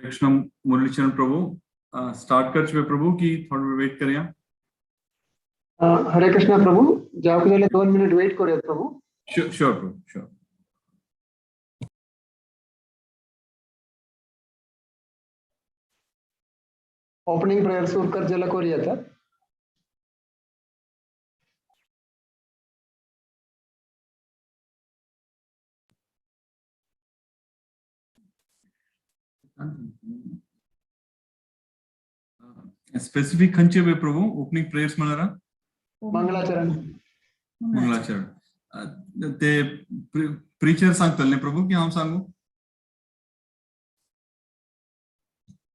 कृष्ण मुरलीचरण प्रभु start कर चुके प्रभु की थोड़ा वेट करें आप। हरे कृष्णा प्रभु जाओगे जले 2 मिनट वेट करो प्रभु। श्योर प्रभु श्योर। ओपनिंग प्रेयर सुर कर जला कोरिया था। स्पेसिफिक खंचे वे प्रभु ओपनिंग प्रेयर्स म्हणारा मंगलाचरण मंगलाचरण ते प्रीचर सांगतले प्रभु की हम सांगू।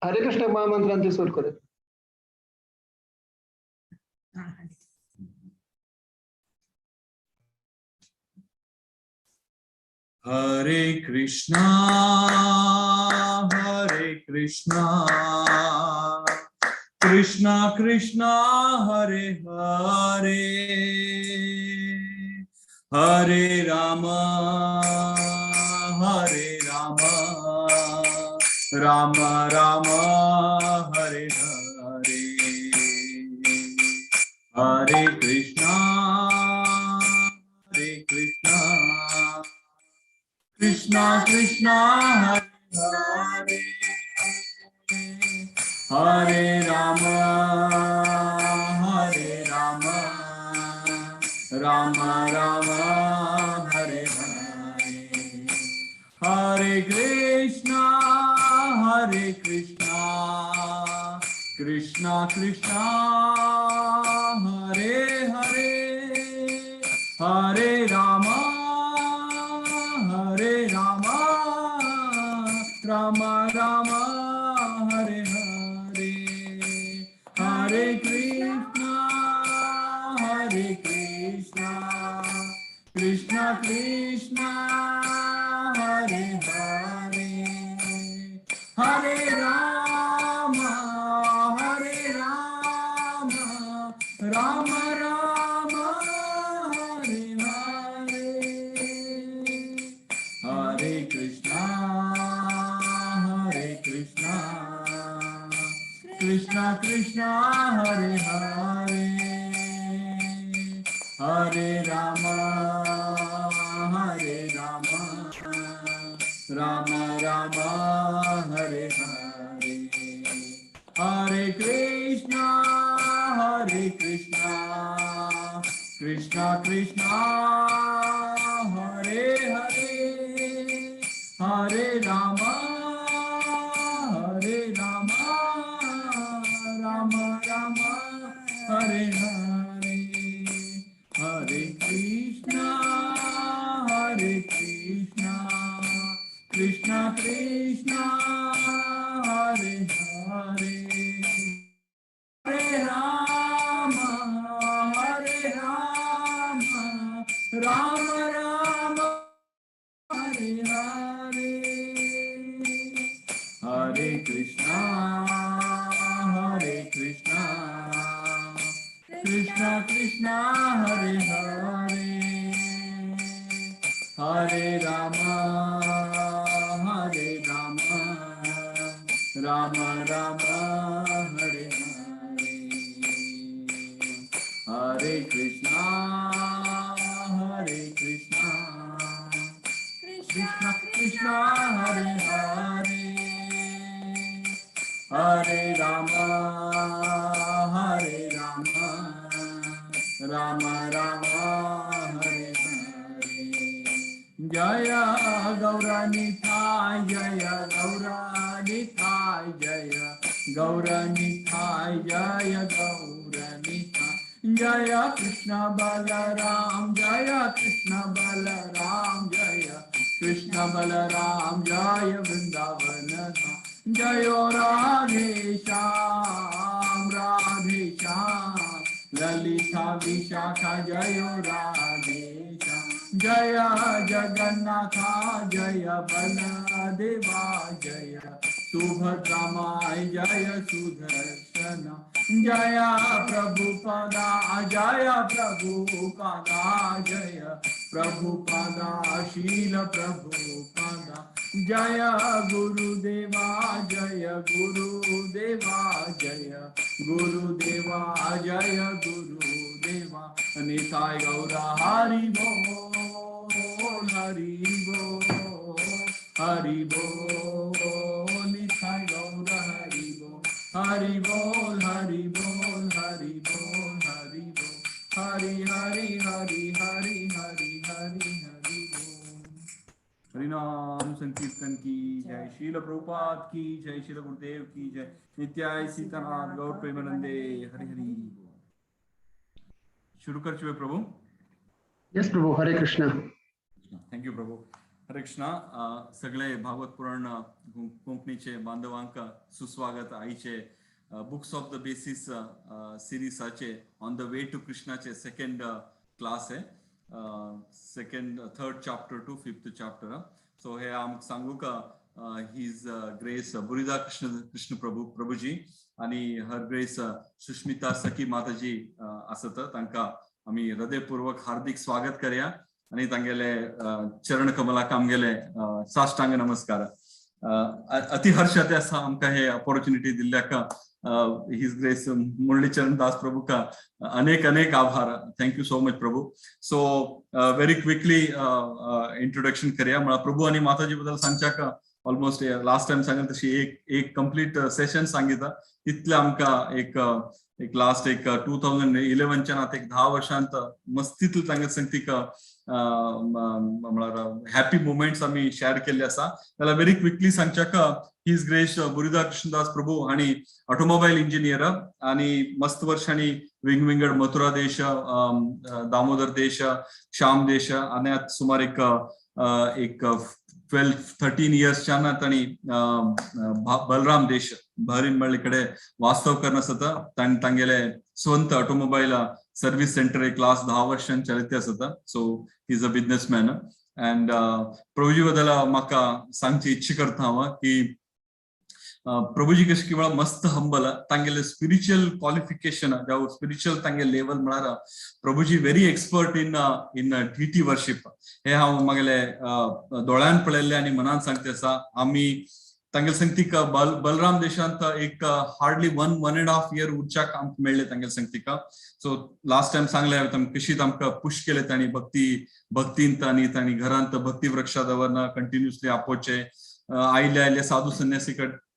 हरे कृष्ण महामंत्रांचे सुर करे। हरे कृष्णा कृष्णा कृष्णा हरे हरे हरे राम राम राम हरे हरे हरे कृष्णा कृष्णा कृष्णा हरे हरे हरे राम राम राम हरे हरे हरे कृष्णा कृष्णा कृष्णा हरे हरे हरे राम राम राम हरे हरे हरे कृष्णा कृष्णा कृष्णा हरे हरे हरे राम राम राम हरे हरे हरे कृष्णा कृष्णा कृष्णा हरे हरे हरे राम राम राम हरे हरे हरे कृष्णा कृष्णा कृष्णा हरे हरे हरे राम राम राम हरे हरे हरे कृष्णा कृष्णा कृष्णा हरे हरे हरे राम राम राम हरे हरे हरे कृष्णा कृष्णा कृष्णा हरे हरे हरे राम राम राम हरे हरे हरे कृष्णा कृष्णा कृष्णा हरे हरे हरे राम राम राम हरे हरे जय गौरानिताय जय गौरानिताय जय गौरानिताय जय गौरानिताय जय कृष्ण बलराम जय कृष्ण बलराम जय कृष्ण बलराम जय वृंदावन जय राधे श्याम ललिता विशाखा जय राधे जय जगन्नाथ जय बलदेवा जय सुभद्रा माय जय सुदर्शन शरण जय प्रभुपदा जय प्रभुपदा जय प्रभुपदा शील प्रभुपदा जय गुरुदेवा जय गुरुदेवा जय गुरुदेवा जय गुरुदेवा निताय गौर हरि बोल हरि बोल हरि बोल निताय गौर हरि बोल हरि बोल हरि बोल हरि बोल हरि बोल हरि हरि हरि हरि हरि हरि हरि बोल हरिनाम संकीर्तन की जय शील प्रभुपाद की जय शील गुरुदेव की जय नित्याय सीतानाथ गौर प्रेमानंदे हरि हरि शुरू कर चुके प्रभु यस प्रभू हरे कृष्ण थँक्यू प्रभू हरे कृष्णा सगळे भागवत पुराण कोंकणीचे बांधवांक सुस्वागत आईचे बुक्स ऑफ द बेसिस सिरीसाचे ऑन द वे टू कृष्णाचे सेकंड क्लास आहे second third chapter to fifth chapter so हे आमक सांगू का हिज ग्रेस बुरिदा कृष्ण प्रभुजी आणि हर ग्रेस सुष्मिता सखी माताजी असत तांका आम्ही हृदयपूर्वक हार्दिक स्वागत करूया आणि तांगेले चरण कमलाक आमगेले साष्टांग नमस्कार अति हर्ष आसा आमकां हे अपॉर्च्युनिटी दिल्ल्याक हिज ग्रेस मुरलीचरण दास प्रभू का अनेक अनेक आभार थँक्यू सो मच प्रभू सो व्हेरी क्विकली इंट्रोडक्शन करूया मला प्रभू आणि माताजी बद्दल सांगच्याक ऑलमोस्ट लास्ट टाइम सांगितलं तशी एक कंप्लीट सेशन सांगितलं तिथलं आमकां एक लास्ट एक 2011च्या नात एक 10 वर्षांत मस्तीतलं तांगे सांगतीक हॅपी मोमेंट्स आम्ही शेअर केले असा त्याला व्हेरी क्विकली सांगच्याक हिज ग्रेस बुरिदा कृष्णदास प्रभू आणि ऑटोमोबाईल इंजिनियर आणि मस्त वर्षांनी विंगविंगड मथुरा देश दामोदर देश श्याम देश आणि सुमार एक 12-13 इयर्सच्या ना ताणी बलराम देश बहरीन मळीकडे वास्तव करण्यासत तांगेले स्ವಂತ ऑटोमोबाईल सर्व्हिस सेंटर एक लास्ट 10 वर्षां चलित असत so he is a businessman and प्रभुजी बद्दल म्हाका सांगची इच्छा करता हांव की प्रभुजी कशी किंवा मस्त हंबल तांगेले स्पिरिच्युअल क्वालिफिकेशन जाव स्पिरिच्युअल तांगे लेवल म्हळ्यार प्रभुजी very expert in deity worship हे हांव मागेले दोळ्यान पळयल्ले आणि मनान सांगते आसा आम्ही तांगेल सांगतीक बलराम देशांत एक हार्डली 1.5 इयर उरच्याक आमकां मेळ्ळे तांगेल सांगतीक सो लास्ट टाइम सांगले कशी आमकां पुश केले तांणी भक्तींत आणि तांणी घरांत भक्ती वृक्षा दवरना कंटिन्युअसली आपोवचे आयले साधू संन्यासी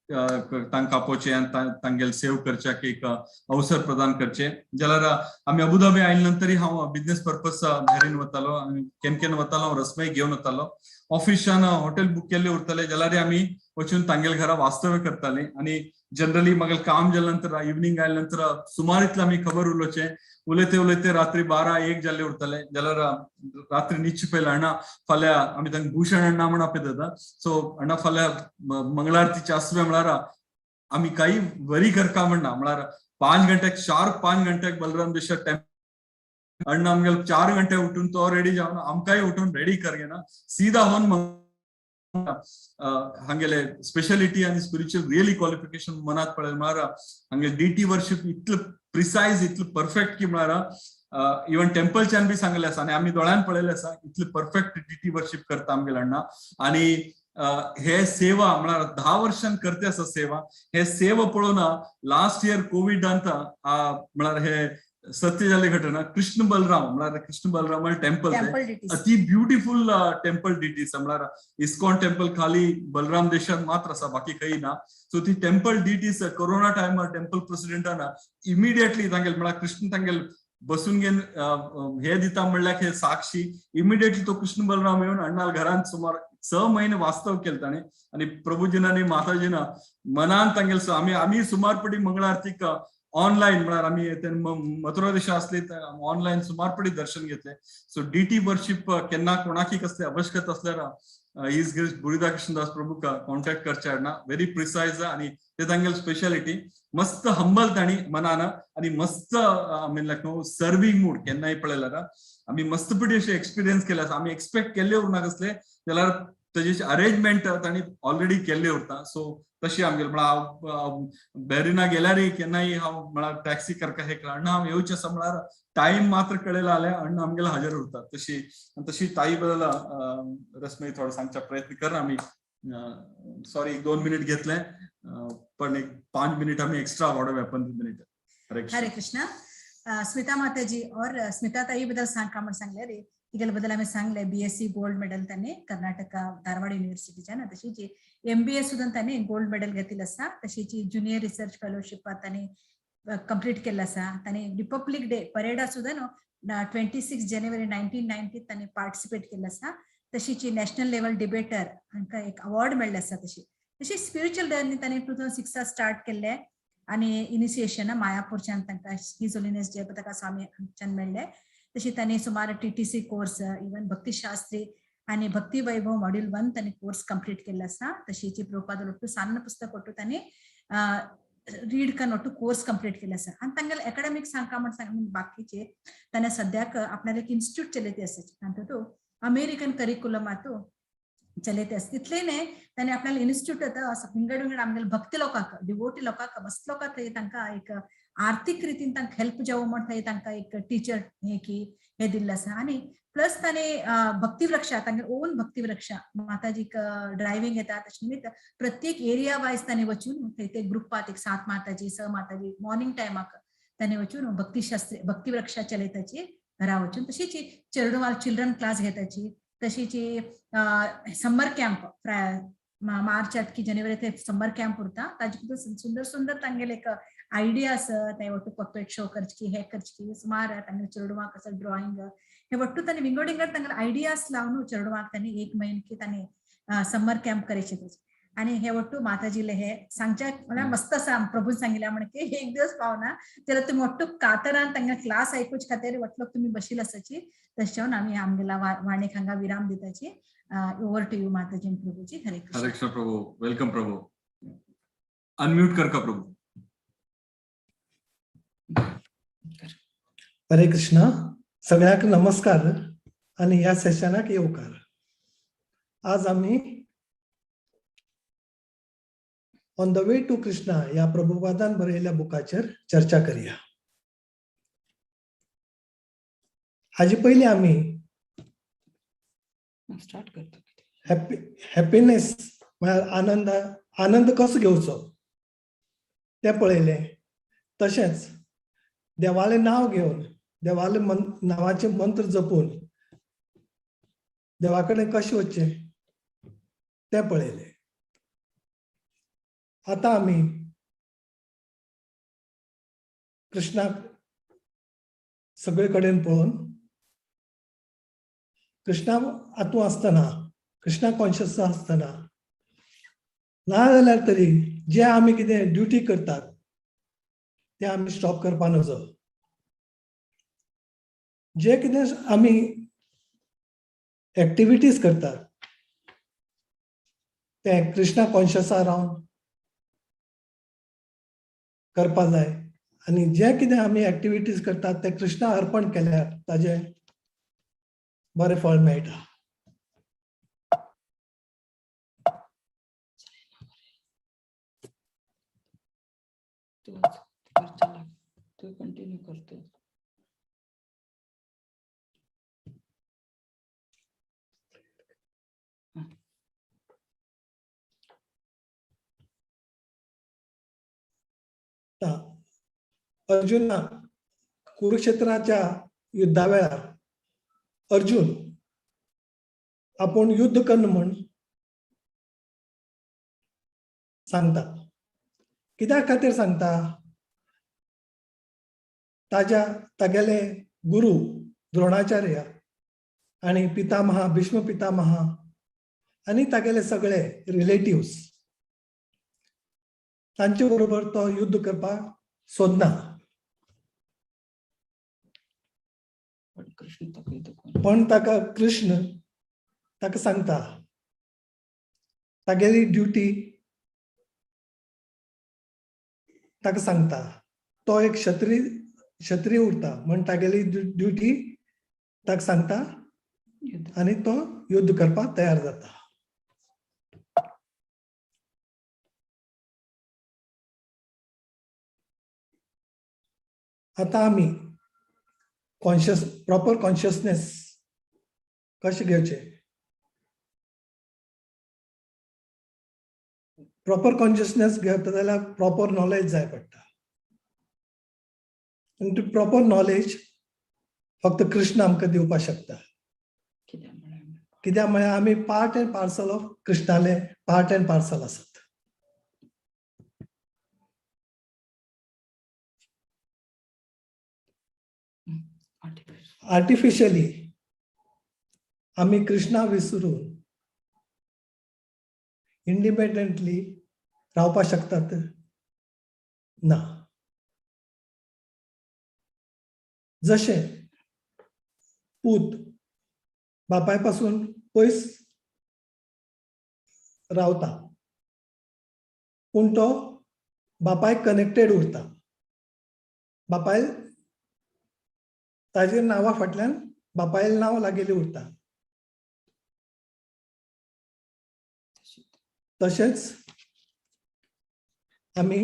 तांकां आपोवचे आनी तांगेल सेव करच्याक एक अवसर प्रदान करचे जाल्यार आमी अबुधाबी आयले नंतरय हांव बिझनेस पर्पज भायरीन वतालो आनी केन वतालो रसमय घेवन वतालो ऑफिसान हॉटेल बुक केल्ले उरताले जाल्यार आमी वचून तांगेल घरा वास्तव्य करताले आणि जनरली म्हाका काम जाल्या नंतर इवनिंग आयल्या नंतर सुमार इतले आमी खबर उलोवचे उलयते रात्री 12-1 जाल्ले उरताले जाल्यार रात्री न्हिदचे पयले अण्णा फाल्यां आमी तांकां भूषण अण्णा म्हण आपयतात सो अण्णा फाल्यां मंगळारतीचे आसवे म्हळ्यार आमी काही वरी करका म्हणना म्हळ्यार 5 घंट्याक शार्प 5 घंट्याक बलराम देशा अण्णा आमगेल 4 घंटे उठून तो रेडी जावन आमकांय उठून रेडी करगेना सीधा होन हांगेले स्पेशालिटी आणि स्पिरिच्युअल रियली क्वालिफिकेशन मनात पळयल म्हळ्यार हांगे डीटी वर्शिप इतलं प्रिसाइज इतलं परफेक्ट की म्हळ्यार इवन टेम्पलच्यान बी सांगले आसा आणि आम्ही दोळ्यान पळयले आसा इतलं परफेक्ट डीटी वर्शिप करता आमगेले अण्णा आणि हे सेवा म्हळ्यार 10 वर्षां करते आसा सेवा हे सेवा पळोवन लास्ट इयर कोविडांत म्हळ्यार हे सत्य जाल्ली घटना कृष्ण बलराम म्हळ्यार कृष्ण बलराम टेम्पल अति ब्युटिफूल टेम्पल डिटीज म्हळ्यार इस्कॉन टेम्पल खाली बलराम देशात मात्र आसा बाकी काही ना सो ती टेम्पल डिटीज कोरोना टायमार टेम्पल प्रेसिडेंटान इमिडिएटली तांगेल म्हळ्यार कृष्ण तांगेल बसून घेवन हे दिता म्हणल्यार हे साक्षी इमिडिएटली तो कृष्ण बलराम येवन अण्णाल घरांत सुमार 6 महिने वास्तव केले ताणें आणि प्रभुजीना आणि माताजीना मनान तांगेल आम्ही सुमारपडी मंगळारतीक ऑनलाईन म्हळ्यार आम्ही मथुरा देशा असले ऑनलाईन सुमारपडी दर्शन घेतले सो डीटी वर्शिप केन्ना कोणाकी कसले आवश्यकता असल्यार इज ग्रेस बुरिदा कृष्णदास प्रभू का कॉन्टॅक्ट करचे हाडना व्हेरी प्रिसाइज आणि ते तांगेल स्पेशालिटी मस्त हंबल ताणी मनान आणि मस्त नो सर्विंग मूड केन्नाय पळयल्यार आम्ही मस्तपडी अशे एक्सपिरियन्स केले आसा आम्ही एक्सपेक्ट केल्ले उरना कसले जाल्यार तेजे अरेंजमेंट ताणी ऑलरेडी केल्ले उरता सो तशी आमगेली म्हळ्यार हांव बेरिना गेल्यार केन्नाय हांव म्हळ्यार टॅक्सी करता हे कळना हांव येवचें आसा म्हळ्यार टाइम मात्र कळयला जाल्यार अण्णा आमगेले हजर उरतात तशी ताई बद्दल रश्मी थोडं सांगचा प्रयत्न करना आमी सॉरी 2 मिनिट घेतले पण एक 5 मिनिट आम्ही एक्स्ट्रा वाढवूया 15 मिनिट हरे कृष्णा स्मिता माताजी और स्मिता ताई बद्दल सांगता म्हण सांगले रे तिगेले बद्दल आम्ही सांगले बीएससी गोल्ड मेडल ताणे कर्नाटका धारवाड युनिव्हर्सिटीच्या तशीची MBA सुद्धा ताणे गोल्ड मेडल घेतिल्लें आसा तशीची ज्युनियर रिसर्च फेलोशिप ताणे कंप्लीट केल्लें आसा ताणे रिपब्लीक डे परेडा सुद्धा न्हू 26 जानेवारी 1990 ताणे पार्टिसिपेट केल्लें आसा तशीची नॅशनल लेवल डिबेटर तांकां एक अवॉर्ड मेळ्ळें आसा तशी स्पिरिच्युअल जर्नी ताणे 2006 स्टार्ट केल्लें आणि इनिशिएशन मायापूरच्यान तांकां हिज होलिनेस जयपताका स्वामी हांगच्यान मेळ्ळें तशी ताणे सुमार TTC कोर्स इवन भक्ती शास्त्री आणि भक्ती वैभव मॉड्यूल 1 ताणे कोर्स कंप्लीट केल्लो आसा तशीची प्रभुपाद ಒಟ್ಟು सन्न पुस्तक ಒಟ್ಟು ताणे रीड करून ಒಟ್ಟು कोर्स कंप्लीट केल्लो आसा आणि तांगेले एकेडमिक सांगता म्हण सांग बाकीचे ताणे सद्याक आपणाले एक इन्स्टिट्यूट चलयते आसा तातूंत अमेरिकन करिकुलमांतू चलयते आसा तितलें ताणे आपल्याला इन्स्टिट्यूट विंगड विंगड आमगेले भक्ती लोकांक डिवोटी लोकांक मस्त लोकांक थंय तांकां एक आर्थीक रितीन तांकां हेल्प जावं म्हण थंय तांकां एक टीचर हे दिल्लें आसा आनी प्लस ताणे भक्ती वृक्षा तांगे ओन भक्ती वृक्षा माताजीक ड्रायव्हिंग येता तशें निमित्त प्रत्येक एरिया वायज ताणे वचून थंय ते ग्रुपात एक 7 माताजी 6 माताजी मॉर्निंग टायमाक ताणे वचून भक्ती शास्त्री भक्ती वृक्षा चलयताची घरा वचून तशीच चेडवाल चिल्ड्रन क्लास घेताची तशीची समर कॅम्प मार्च की जानेवारी ते समर कॅम्प उरता ताजे सुंदर सुंदर तांगेले एक आयडियास ते ಒಟ್ಟು पपेट शो करची हे करची सुमार तांगे चेडवाक कसं ड्रॉइंग हे ಒಟ್ಟು तांणी विंगड विंगड तांगे आयडियास लावन चेडवाक तांणी 1 महिने तांणी समर कॅम्प करचे आणि हे ಒಟ್ಟು माताजीले हे सांगच्या म्हळ्यार मस्त आसा प्रभून सांगिल्ल्या म्हण की एक दिवस पावना जाल्यार तुम्ही ಒಟ್ಟು कातरान तांगे क्लास आयकूच खातीर वटलो तुम्ही बशिल आसाची तशें आमी आमगेला वाणीक हांगा विराम दिताची ओवर टू यू माताजी प्रभूजी हरे कृष्ण प्रभू वेलकम प्रभू अनम्यूट कर का प्रभू हरे कृष्णा सगळ्यांक नमस्कार आणि या सेशनाक येवकार आज आम्ही on the way to Krishna या प्रभुपादान बरयल्ल्या बुकाचेर चर्चा करूया हाजी पयली आमी स्टार्ट करतो हॅपीनेस म्हळ्यार आनंद कसो घेवचो ते पळयले तशेंच देवाले नाव घेवन देवाले नावाचे मंत्र जपून देवा कडेन कशें वचचें ते पळयले आता आमी कृष्णाक सगळे कडेन पळोवन कृष्णा हातूं आसतना कृष्णा कॉन्शियस आसतना ना जाल्यार तरी जे आमी कितें ड्युटी करतात ते आमी स्टॉप करपा नजो जे कितें आमी एक्टिविटीज करतात ते कृष्णा कॉन्शियसा रावन करपा जाय आणि जे कितें आमी एक्टिविटीज करतात ते कृष्णा अर्पण केल्यार ताजे बरें फळ मेळटा तू कंटिन्यू करतो अर्जुना कुरुक्षेत्राच्या युद्धा वेळार अर्जुन आपण युद्ध करना म्हण सांगता कित्या खातीर सांगता तागेले गुरु द्रोणाचार्य आणि पितामहा भीष्म पितामहा आणि तागेले सगळे रिलेटिव्स तांचे बरोबर तो युद्ध करपाक सोदना पण ताका कृष्ण ताका सांगता तागेली ड्युटी ताका सांगता तो एक क्षत्रिय उरता म्हण तागेली ड्युटी ताका सांगता आणि तो युद्ध करपाक तयार जाता आता आम्ही प्रॉपर कॉन्शियसनेस कशें घेवचे. प्रॉपर कॉन्शियसनेस घेवता जाल्यार प्रॉपर नॉलेज जाय पडटा. आनी टू प्रॉपर नॉलेज फक्त कृष्ण आमकां दिवपाक शकता. कित्याक म्हळ्यार आमी पार्ट एंड पार्सल ऑफ कृष्णाले पार्ट एंड पार्सल आसात. आर्टिफिशियली आमी कृष्णा विसरून इंडिपेंडंटली रावपाक शकतात ना. जशें पूत बापाय पासून पयस रावता पूण तो बापायक कनेक्टेड उरता. बापाय ताजेर नांवा फाटल्यान बापायलें नांव लागीं उरता. तशेंच आमी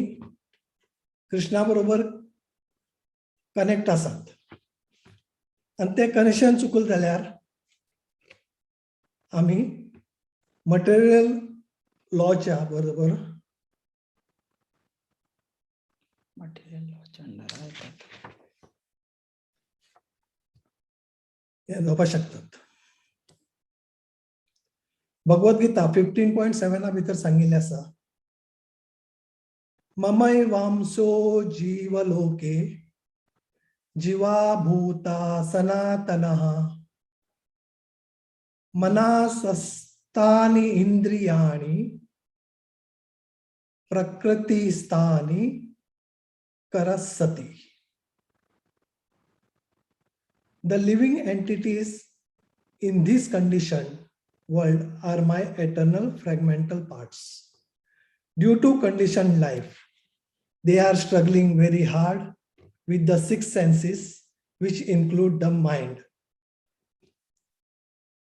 कृष्णा बरोबर कनेक्ट आसात आनी तें कनेक्शन चुकलें जाल्यार आमी मटेरियल लॉच्या बरोबर हे जावपाक शकतात. भगवद्गीता 15.7 भितर सांगिल्लें आसा ममैवांसो जीवलोके जीवा भूता सनातनः मनसस्तानि इंद्रियाणि प्रकृतिस्थानि करस्सति. The living entities in this conditioned world are my eternal fragmental parts. Due to conditioned life, they are struggling very hard with the six senses, which include the mind.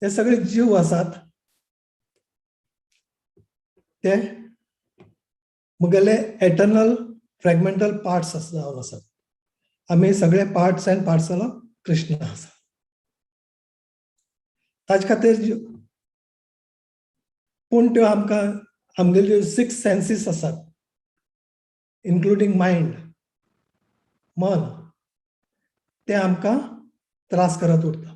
हे सगळे जीव आसात ते मुगेले एटर्नल फ्रॅगमेंटल पार्ट्स जावन आसात. आमी सगळे parts end parcel of Krishna आसा. ताजे खातीर पूण त्यो आमकां आमगेल्यो 6 सेन्सीस आसात इन्क्लुडींग मायंड मन ते आमकां त्रास करत उरता.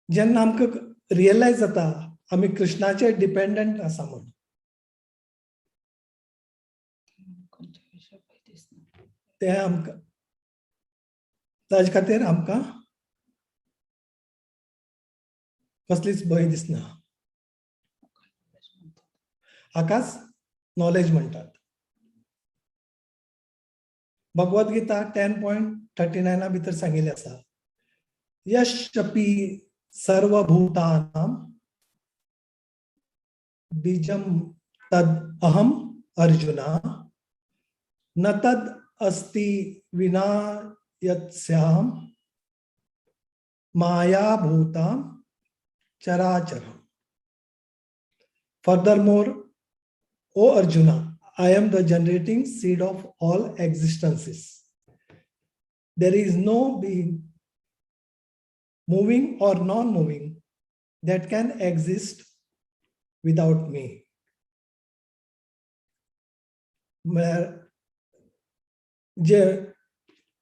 जेन्ना आमकां रियलायज जाता आमी कृष्णाचे डिपेंडंट आसा म्हणून ते आमकां ताजे खातीर आमकां कसलीच भंय दिसना. हाकाच नॉलेज म्हणटात. भगवद्गीता 10.39 भितर सांगिल्लें आसा यश्चपि सर्वभूतानां बीजं तद अहम अर्जुना न तद अस्ति विना यत्स्याम माया भूतां चराचरम. Furthermore, O Arjuna, I am the generating seed of all existences. There is no being, moving or non-moving, that can exist without me. जे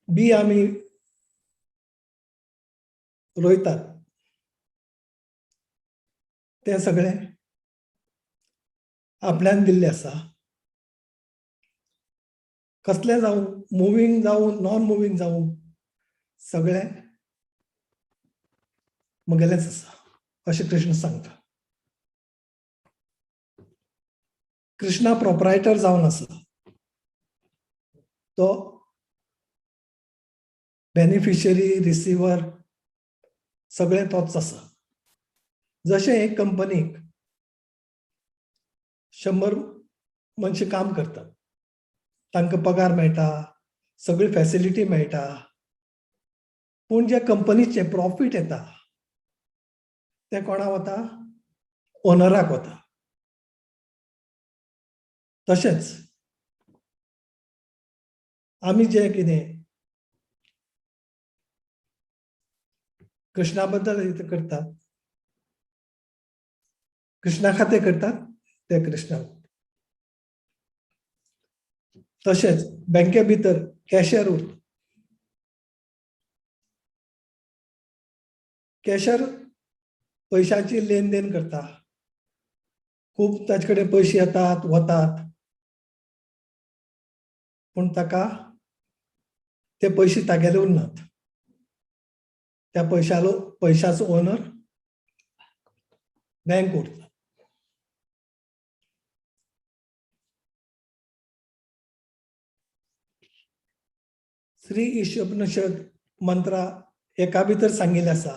बी आमी रोयतात ते सगळे आपल्यान दिल्ले आसा. कसले जावं मुवींग जावं नॉन मुवींग जावं सगळे मुगेलेच आसा अशें कृष्ण सांगता. कृष्णा प्रोप्रायटर जावन आसा. तो बेनिफिशियरी रिसिवर सगळे तोच आसा. जशें एक कंपनीक 100 मनशां काम करतात तांकां पगार मेळटा सगळी फॅसिलिटी मेळटा पूण जे कंपनीचे प्रॉफिट येता ते कोणा वता ओनराक वता. तशेंच आमी जे कितें कृष्णा बद्दल करतात, कृष्णा खातीर करतात ते कृष्णा. तशेंच बँके भितर कॅशियर उरता, कॅशियर पैशाची लेन देन करता, खूब ताचे कडेन पयशे येतात वतात, पूण ताका ते पयशे तागेले उरनात. त्या पैशाचो ओनर बँक उरता. श्री ईशोपनिषद मंत्रा एका भितर सांगिल्लें आसा,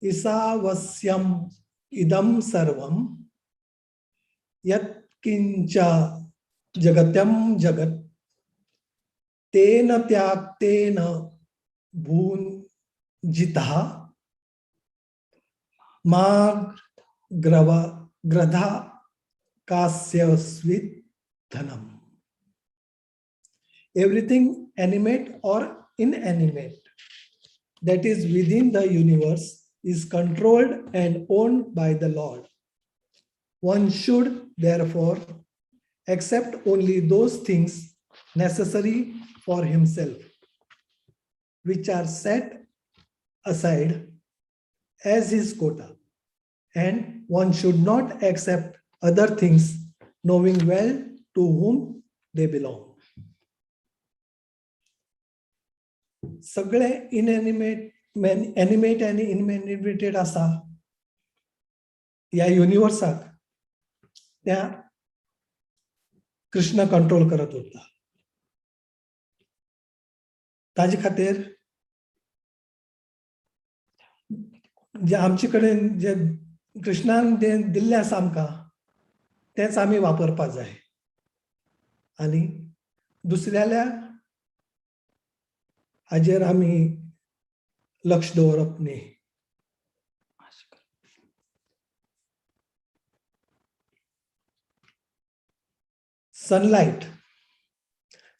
ईसावस्यम इदम सर्वम यत्किंच जगत्यम जगत तेन त्याक्तेन भूंजितः मा ग्रधा कास्यस्वित् धनम. Everything animate or inanimate that is within the universe is controlled and owned by the Lord. One should therefore accept only those things necessary for himself, which are set aside as his quota, and one should not accept other things, knowing well to whom they belong. सगळे animate आणि इनएनिमेटेड आसा ह्या युनिवर्साक त्या Krishna control करत उरता. ताजे खातीर जे आमचे कडेन जे कृष्णान दिल्लें आसा आमकां तेच आमी वापरपाक जाय आनी दुसऱ्याल्या हाजेर आमी लक्ष दवरप न्ही.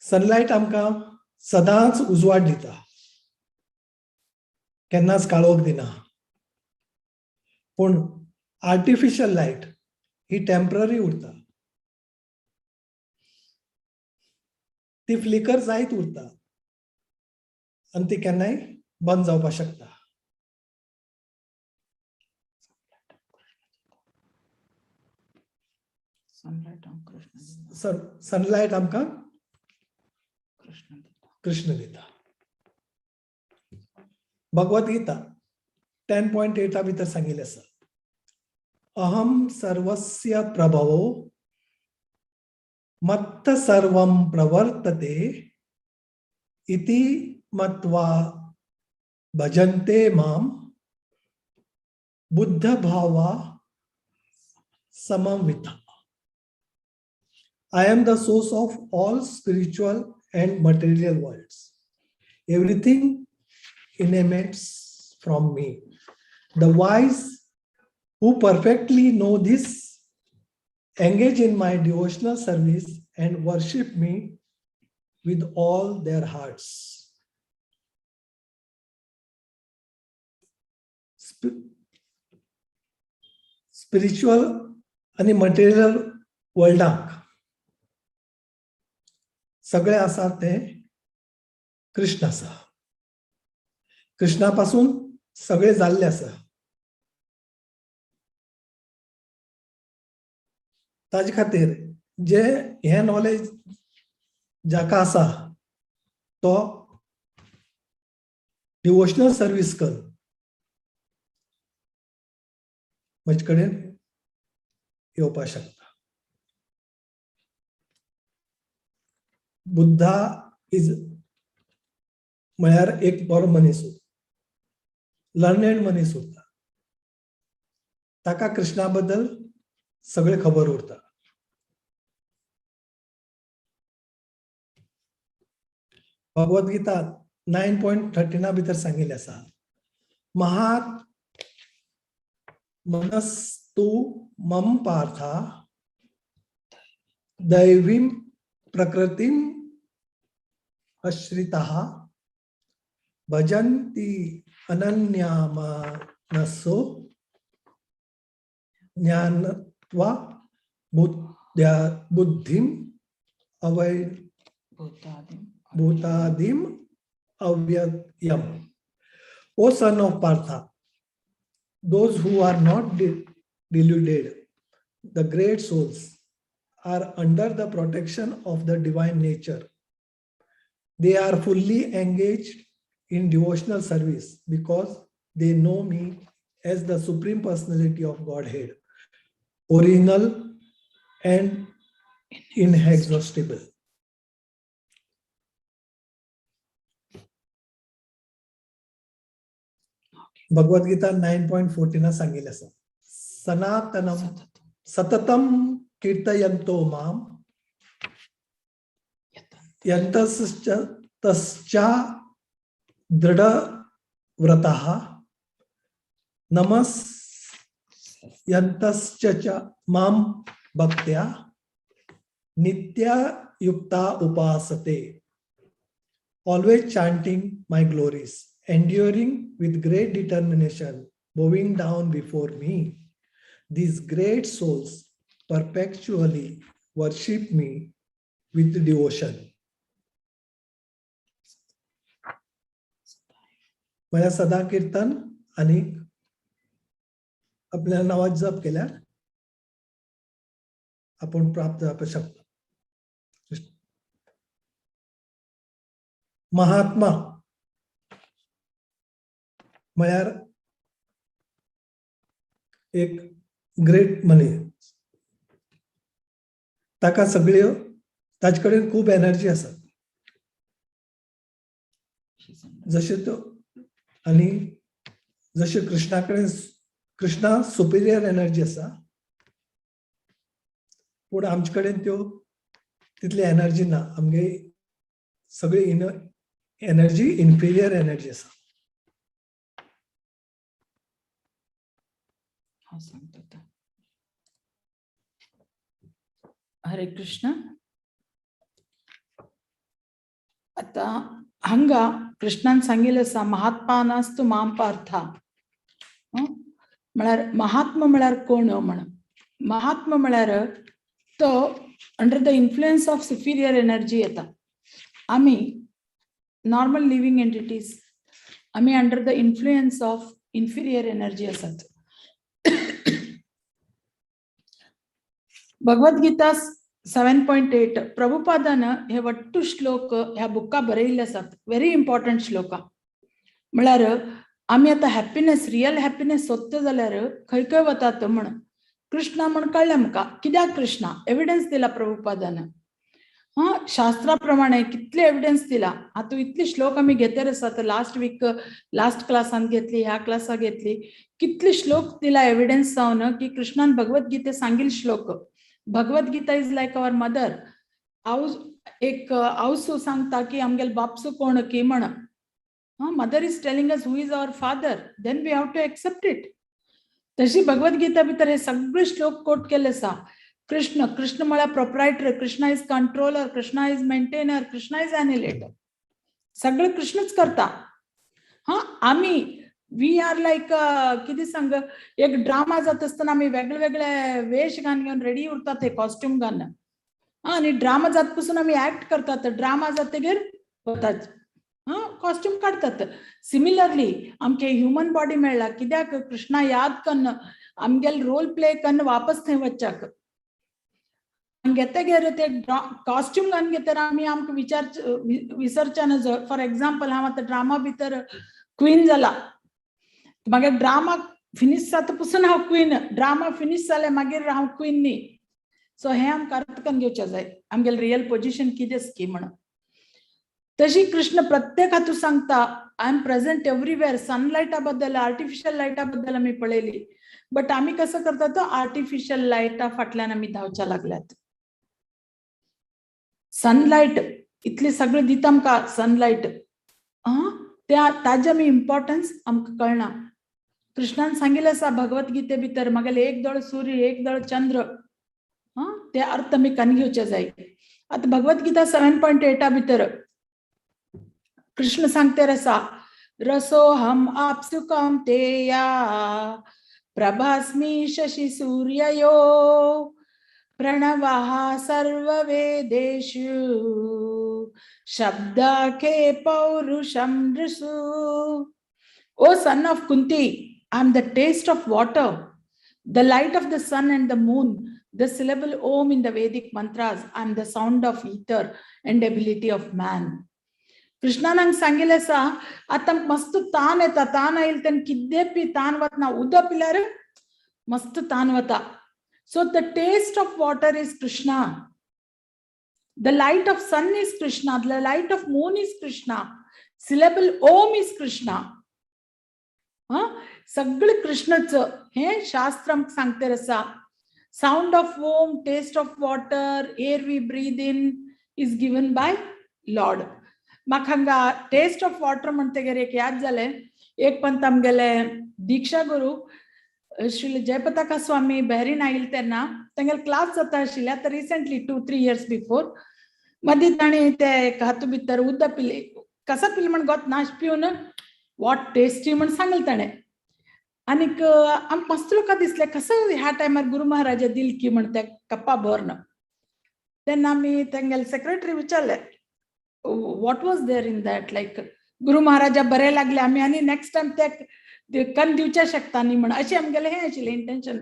सनलायट आमकां सदांच उजवाड दिता, केन्नाच काळोख दिना. पूण आर्टिफिशियल लायट ही टेम्पररी उरता, ती फ्लिकर जायत उरता आनी ती केन्नाय बंद जावपाक शकता. सनलायट आमकां कृष्ण दिता. भगवत गीता 10.8 भितर सांगिल्लें आसा, अहम सर्वस्य प्रभवो मत्त सर्वं प्रवर्तते इति मत्वा भजन्ते माम बुद्ध भावा समन्विता. I am the source of all spiritual and material worlds. Everything emanates from me. The wise who perfectly know this engage in my devotional service and worship me with all their hearts. Spiritual आणि material वर्ल्डाक सगळे आसा ते कृष्ण आसा. कृष्णा पासून सगळे जाल्ले आसा. ताजे खातीर जे हे नॉलेज जाका आसा तो डिवोशनल सर्वीस कर म्हजे कडेन येवपाक शकता. बुद्धा इज म्हळ्यार एक बरो मनीस, लर्नेड मनीस उरता. ताका कृष्णा बद्दल सगळे खबर उरता. भगवत गीता 9.13 भितर सांगिल्लें आसा, महात मनस्तु मम पार्था दैवीं प्रकृतिम आश्रिताः भजन्ति अनन्यामनसो ज्ञात्वा बुद्धिम अवै भूतादिम अव्ययम. O son of Partha, those who are not deluded, the great souls, are under the protection of the divine nature. They are fully engaged in devotional service because they know me as the Supreme Personality of Godhead, original and inexhaustible. Bhagavad Gita 9.14 सांगितलं असं. सनातनम सततम कीर्तयन्तो ma'am यन्तश्च दृढव्रतः नमस्यन्तश्च मां भक्त्या नित्ययुक्ता उपासते. Always chanting my glories, enduring with great determination, bowing down before me. These great souls perpetually worship me with devotion. मला सदा कीर्तन आणि आपल्या नावात जप केल्यार आपण प्राप्त जावपाक शकता. महात्मा म्हळ्यार एक ग्रेट मनी. ताका सगळ्यो ताचे कडेन खूब एनर्जी आसा जशे तो आणि जशे कृष्णा कडेन कृष्णा सुपिरियर एनर्जी आसा पूण आमचे कडेन त्यो तितली एनर्जी ना. आमगे सगळी एनर्जी इन्फिरियर एनर्जी आसा. हरे कृष्ण. आता हंगा कृष्णान सांगितलं असा महात्मानास्तु माम पार्था. म्हळ्यार महात्मा म्हळ्यार कोण म्हण. महात्मा म्हळ्यार तो under the influence of Superior energy येता. आम्ही नॉर्मल लिव्हिंग एंटिटीज आम्ही under the influence of inferior energy असतात. भगवद्गीता 7.8 प्रभुपादानं हे वट्टू श्लोक ह्या बुक्का बरयल्ले आसात. Very important shloka. म्हळ्यार आम्ही आता हॅपीनेस रियल हॅपीनेस सोदता जाल्यार खंय खंय वतात म्हण. कृष्णा म्हण कळ्ळें आमकां. कित्याक कृष्णा एविडन्स दिला प्रभुपादानं. शास्त्राप्रमाणे कितले एविडन्स दिला. आता इतले श्लोक आम्ही घेतले आसात. लास्ट वीक लास्ट क्लासान घेतली, ह्या क्लासाक घेतली. कितले श्लोक दिला एविडन्स जावन की कृष्णान भगवद्गीते सांगिल श्लोक. Bhagavad Gita is like our mother. एक आवसू सांगता की आमगेल बापसू कोण की म्हण. Mother is telling us who is our father, then we have to accept it. तशी भगवद्गीता भितर हे सगळे श्लोक कोट केले आसा. कृष्ण कृष्ण म्हळ्यार proprietor, Krishna is controller, Krishna is maintainer, Krishna is annihilator. सगळं कृष्णच करता. आम्ही वी आर लाईक किती सांग एक ड्रामा जात असताना आम्ही वेगळे वेगळे वेश घेऊन रेडी उरतात हे कॉस्ट्युम घालून. आणि ड्रामा जात पासून आम्ही ऍक्ट करतात. ड्रामा जातकीर वतात कॉस्ट्युम काढतात. सिमिलरली आमके ह्युमन बॉडी मेळ्ळा कित्याक कृष्णा याद कन्न आमगेल रोल प्ले कन्न वापस थंय वच्चाक. घेते गेले ते कॉस्ट्युम घालून घेतर आम्ही आमकां विसरच्यान. फॉर एक्झाम्पल हांव आतां ड्रामा भितर क्वीन जाला. मागीर ड्रामा फिनिश जाता पासून हांव क्वीन. ड्रामा फिनिश जाले मागीर हांव क्वीन न्ही. सो हे आमकां अर्थ करून घेवचें जाय आमगेलें रियल पोजिशन कितें की म्हणून. तशी कृष्ण प्रत्येक हातूंत सांगता आय एम प्रेझेंट एव्हरीवेअर. सनलायटा बद्दल आर्टिफिशियल लायटा बद्दल आमी पळयली. बट आमी कसं करतात आर्टिफिशियल लायटा फाटल्यान आमी धांवच्या लागल्यात. सनलायट इतली सगळें दिता आमकां सनलायट. ताजे आमी इम्पॉर्टन्स आमकां कळना. कृष्णान सांगिल्लें आसा भगवद्गीते भितर म्हागेले एक दोळ सूर्य एक दोळ चंद्र ते अर्थ आमी कान घेवचे जाय. आता भगवद्गीता 7.8 भितर कृष्ण सांगते रसो हम आपसु कौन्तेया प्रभास्मि Shashi सूर्ययो प्रणवः सर्ववेदेषु शब्दाखे पौरुषं नृषु. O son of Kunti, I am the taste of water, the light of the sun and the moon, the syllable Om in the Vedic mantras. I am the sound of ether and ability of man. Krishna नंग सांगितले आता मस्त तान येता, तान येईल त्यान किद्दे P तान वतना, उद पिल्यार मस्त तान वता. So the taste of water is Krishna. The light of sun is Krishna. The light of moon is Krishna. Syllable Om is Krishna. सगळं कृष्णचं हे शास्त्रम सांगते रसा. Sound of Om, taste of water, air we breathe in is given by Lord. म्हाका हांगा taste of water म्हणते गेले एक याद जाले. एक पंत आमगेले दीक्षा गुरु श्री जयपताका स्वामी बहरीन आयिल्ले तेन्ना तांगेले क्लास जाता आशिल्ले. आतां रिसेंटली 2-3 years बिफोर मदीं ताणें ते हातू भितर उदक पिले. कसं पिले म्हण गोत नाश पिवन वॉट टेस्टी म्हण सांगले ताणें. आनीक आमकां मस्त लोकां दिसलें कसं ह्या टायमार गुरु महाराजा दिल की म्हण ते कप्पा भरन. तेन्ना आमी तांगेले सेक्रेटरी विचारले what was there in that, like गुरु महाराजा बरे लागले आमी आनी नेक्स्ट टाइम ते कन दिवचे शकता न्ही म्हण अशें आमगेलें हें आशिल्लें इंटेंशन.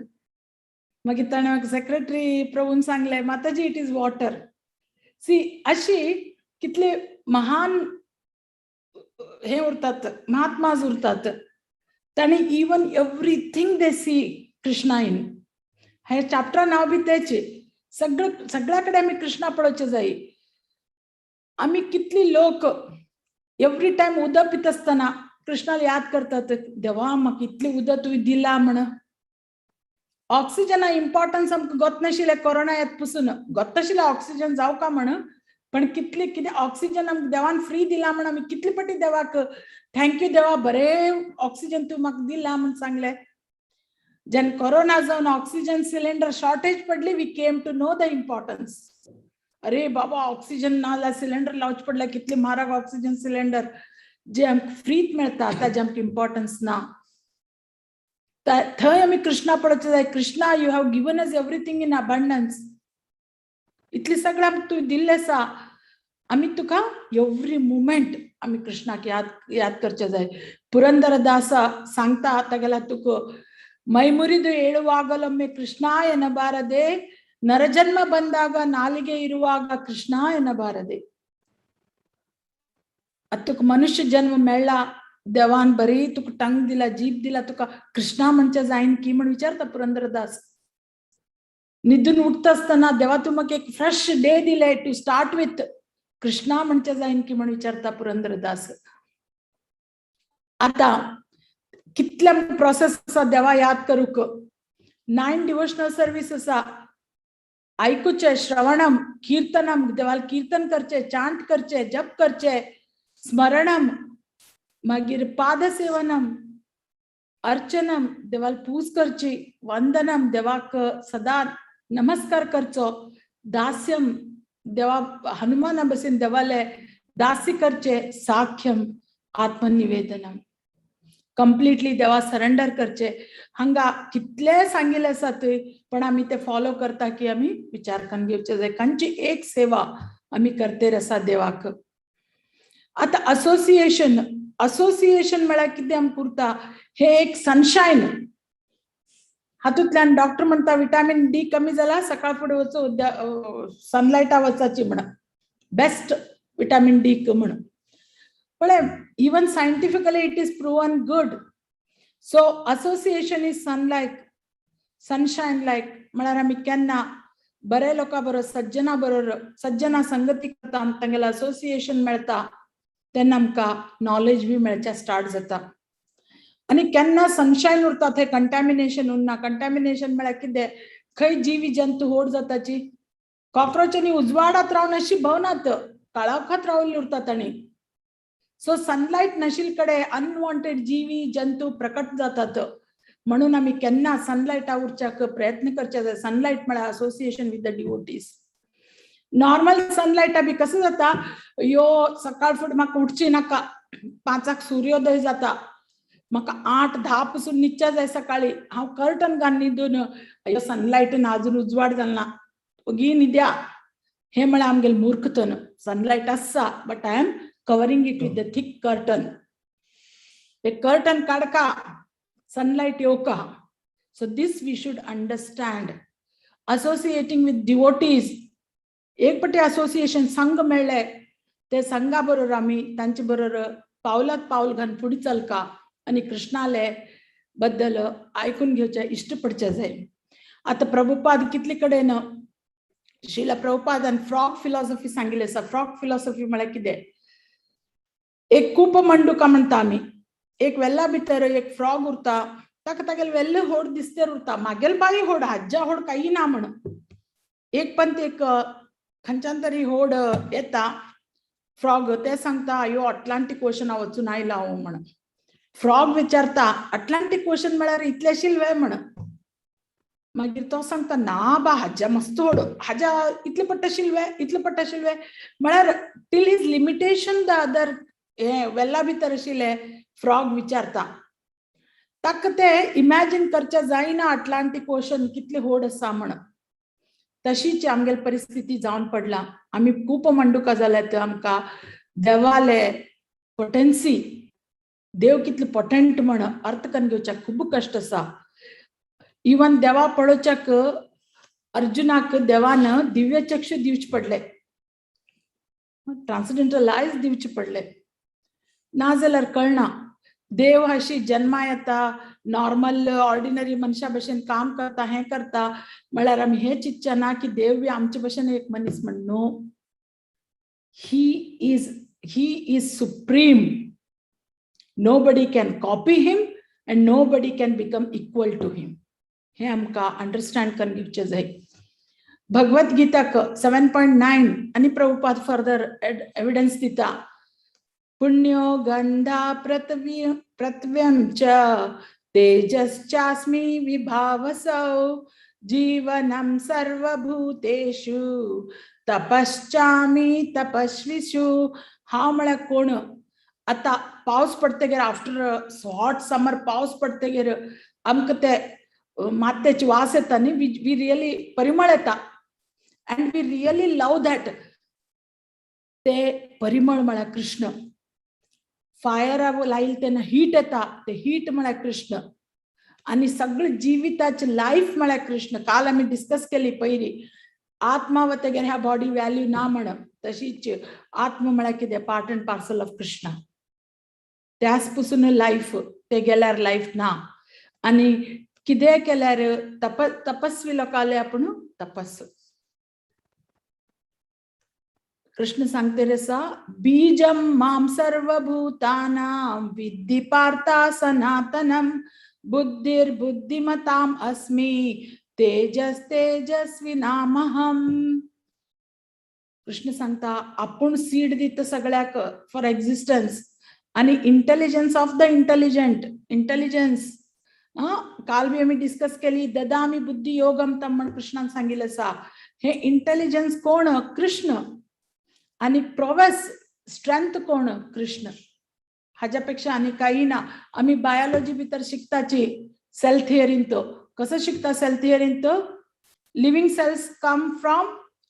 मागीर ताणें म्हाका सेक्रेटरी प्रभून सांगलें माताजी इट इज वॉटर. सी अशी कितले महान हे उरतात, महात्माज उरतात. ताणी even everything they see Krishna in. हे चॅप्टर नाव बी तेचे. सगळ्या कडेन आमी कृष्णा पळोवचे जाय. आम्ही कितली लोक एवरी टाइम उदक पित असताना कृष्णाला याद करतात, देवा म्हाका इतली उदक तुवें दिला म्हण. ऑक्सिजना इम्पॉर्टन्स आमकां गोत नाशिल्लें कोरोना येत पसून. गोत नाशिल्लें ऑक्सिजन जावका म्हण, पण कितली कितें ऑक्सिजन आमकां देवान फ्री दिला म्हण आमी कितले फाटी देवाक थँक्यू देवा बरे ऑक्सिजन तूं म्हाका दिला म्हण सांगलें. जेन्ना कोरोना जावन ऑक्सिजन सिलेंडर शॉर्टेज पडली we came to know the importance. अरे बाबा ऑक्सिजन नाला सिलेंडर लावच पडला, कितले म्हारग ऑक्सिजन सिलेंडर जे आमकां फ्रीत मेळटा ताजे आमकां इम्पॉर्टन्स ना. थंय आमी कृष्णा पळोवचें जाय. Krishna you have given us everything in abundance. इतली सगळें आमकां तुवें दिल्लें आसा. आमी तुका एवरी मुमेंट आमी कृष्णाक याद करचें जाय. पुरंदरदास सांगता तागेला तुका ಮೈಮುರಿದು ಏಳುವಾಗಲೊಮ್ಮೆ ಕೃಷ್ಣ ಎನ್ನಬಾರದೆ, ನರಜನ್ಮ ಬಂದಾಗ ನಾಲಿಗೆ ಇರುವಾಗ ಕೃಷ್ಣ ಎನ್ನಬಾರದೆ. तुक मनुष्य जन्म मेळ्ळा देवान बरी तुका टंग दिला, जीभ दिला, तुका कृष्णा म्हणचे जाईन की म्हण विचारता पुरंदरदास. न्हिदून उठता असताना देवा तू म्हाका एक फ्रेश डे दिले टू स्टार्ट विथ कृष्णा म्हणचे जाईन की म्हण विचारता पुरंदरदास. आता कितल्या प्रोसेस आसा देवा याद करूक. 9 डिवोशनल सर्विस आसा. आयकुचे, श्रवणम, कीर्तनम, देवाला कीर्तन करचे, चांट करचे, जप करचे, स्मरणम, मागीर पादसेवनम, अर्चनम, देवाला पूज करची, वंदनम, देवाक सदा नमस्कार करचो, दास्यम, देवा हनुमान बसीन देवाले दासी करचे, साख्यम, आत्मनिवेदनम, कंप्लीटली देवा सरेंडर करचे. हांगा कितले सांगिल्ले आसा थंय, पण आमी ते फॉलो करता की आमी विचार करून घेवचे जाय. खंयची एक सेवा आमी करतेर आसा देवाक. आता असोसिएशन म्हळ्यार कितें आमकां उरता, हे एक सनशायन. हातूंतल्यान डॉक्टर म्हणटा विटामिन डी कमी जाला, सकाळ फुडें वचून सनलायटा वचाची म्हण, बेस्ट विटामिन डी म्हण. पण even scientifically it is proven good. So association is sunshine like. म्हळ्यार आमी केन्ना बरे लोकां बरोबर, सज्जना बरोबर, सज्जना संगती करता, तांगेलें असोसिएशन मेळटा, तेन्ना आमकां नॉलेज बी मेळचें स्टार्ट जाता. आनी केन्ना सनशायन उरता थंय कंटॅमिनेशन उरना. कंटॅमिनेशन म्हळ्यार कितें, खंय जीवी जंतू होड जाताची. कॉक्रोचांनी उजवाडात रावन अशी भोंवनात, काळोखात रावल्ली उरतात आनी. सो सनलाइट नशील कडे अनवॉन्टेड जीवी जंतू प्रकट जातात. म्हणून आम्ही केन्ना सनलायटा उरच्याक प्रयत्न करचे जाय. सनलायट म्हळ्यार association with the devotees. Normal सनलायटा बी कसं जाता, यो सकाळ फुडें म्हाका उठची नाका, 5 सूर्योदय जाता, म्हाका 8-10 पासून न्हिदच्या जाय सकाळी, हांव कर्टन घालून न्हिदून अयो सनलायटीन अजून उजवाड जालना, ओगी न्हिद्या, हे म्हळ्यार आमगेले मूर्खतन. सनलायट आसा but I am covering it with the thick curtain. ते कर्टन काडका, सनलायट येवका. So this we should understand. Associating with devotees, एक पटी असोसिएशन संघ मेळ्ळे, ते संघा बरोबर आमी तांचे बरोबर पावलात पावल घालून फुडें चलका आणि कृष्णाले बद्दल ऐकून घेवचे, इश्ट पडचे जाय. आता प्रभुपाद कितले कडेन शिला प्रभुपादान फ्रॉग फिलॉसॉफी सांगिल्ली आसा. फ्रॉग फिलॉसॉफी म्हळ्यार कितें? एक कूप मंडुका म्हणटा आमी. एक वेल्ला भितर एक फ्रॉग उरता, ताका तागेले वेल्ले होड दिसतेर उरता, म्हागेले बाई होड, हाज्या होड काही ना म्हण. एक पंत एक खंयच्यान तरी होड येता फ्रॉग, ते सांगता अयो अटलांटीक ओशना वचून आयला हांव म्हण. फ्रॉग विचारता अटलांटीक ओशन म्हळ्यार इतले शिल्वे म्हण. मागीर तो सांगता ना बा, हाज्या मस्त होड, हाज्या इतले पट्ट शिल्वे, इतले पट्ट शिल्वे म्हळ्यार till his limitation the other हे वेल्ला भितर आशिल्ले फ्रॉग विचारता. ताका ते इमॅजिन करचे जायना अटलांटीक ओशन कितले होड आसा म्हण. तशीच आमगेली परिस्थिती जावन पडला. आम्ही खूप मंडुका जाल्या, ते आमकां देवाले पोटेन्सी, देव कितले पोटेंट म्हण अर्थ करून घेवच्याक खूब कश्ट आसा. इवन देवा पळोवच्याक अर्जुनाक देवान दिव्य चक्षु दिवचे पडले, ट्रान्सडेंटल आयज दिवचे पडले, नाजाल्यार कळना. देव अशी जन्मा येता, नॉर्मल ऑर्डिनरी मनशा भशेन काम करता, हे करता म्हळ्यार आमी हे चिंतचे ना की देव बी आमचे भशेन एक मनीस म्हण. No, he is supreme. Nobody can copy him and nobody can become equal to him. हे आमकां अंडरस्टँड करून घेवचे जाय. भगवद्गीताक 7.9 आणि प्रभुपाद फर्दर एविडन्स दिता. पुण्यो गंधा पृथ्व्यं च तेजश्चास्मि विभावसौ जीवनं सर्वभूतेषु तपश्चामि तपस्विषु. हांव म्हळ्यार कोण? आता पावस पडटगीर, आफ्टर हॉट समर पावस पडटगीर आमकां ते मात्येची वास येता न्ही, वी रियली परिमळ येता and we really love that. ते परिमळ म्हळ्यार कृष्ण. फायर लायले तेन्ना हीट येता, ते हीट म्हळ्यार कृष्ण. आणि सगळं जिविताचे लाईफ म्हळ्यार कृष्ण. काल आम्ही डिस्कस केली पयली, आत्मा वतगीर ह्या बॉडी व्हॅल्यू ना म्हण. तशीच आत्मा म्हळ्यार कितें? Part and parcel of Krishna. त्याच पासून लाईफ, ते गेल्यार लाईफ ना. आणि कितें केल्यार तपस्वी लोकांले आपण तपस्वी. कृष्ण सांगते रसा, बीजम माम सर्वभूतानां विद्धि पार्था सनातनम बुद्धिर्बुद्धिमताम अस्मि तेजस्विनामहम. कृष्ण सांगता आपण सीड दिता सगळ्याक फॉर एक्झिस्टन्स, आणि intelligence of the intelligent. Intelligence काल बी आम्ही डिस्कस केली. ददामी बुद्धी योगम तम म्हण कृष्णान सांगितलं आसा. हे इंटेलिजन्स कोण? कृष्ण. आणि प्रोवेस स्ट्रेंथ कोण? कृष्ण. हाज्यापेक्षा आणि काही ना. आम्ही बायोलॉजी भितर शिकताची सेल थिअरीन. तो कसं शिकता सेल थिअरीन? तो living cells come from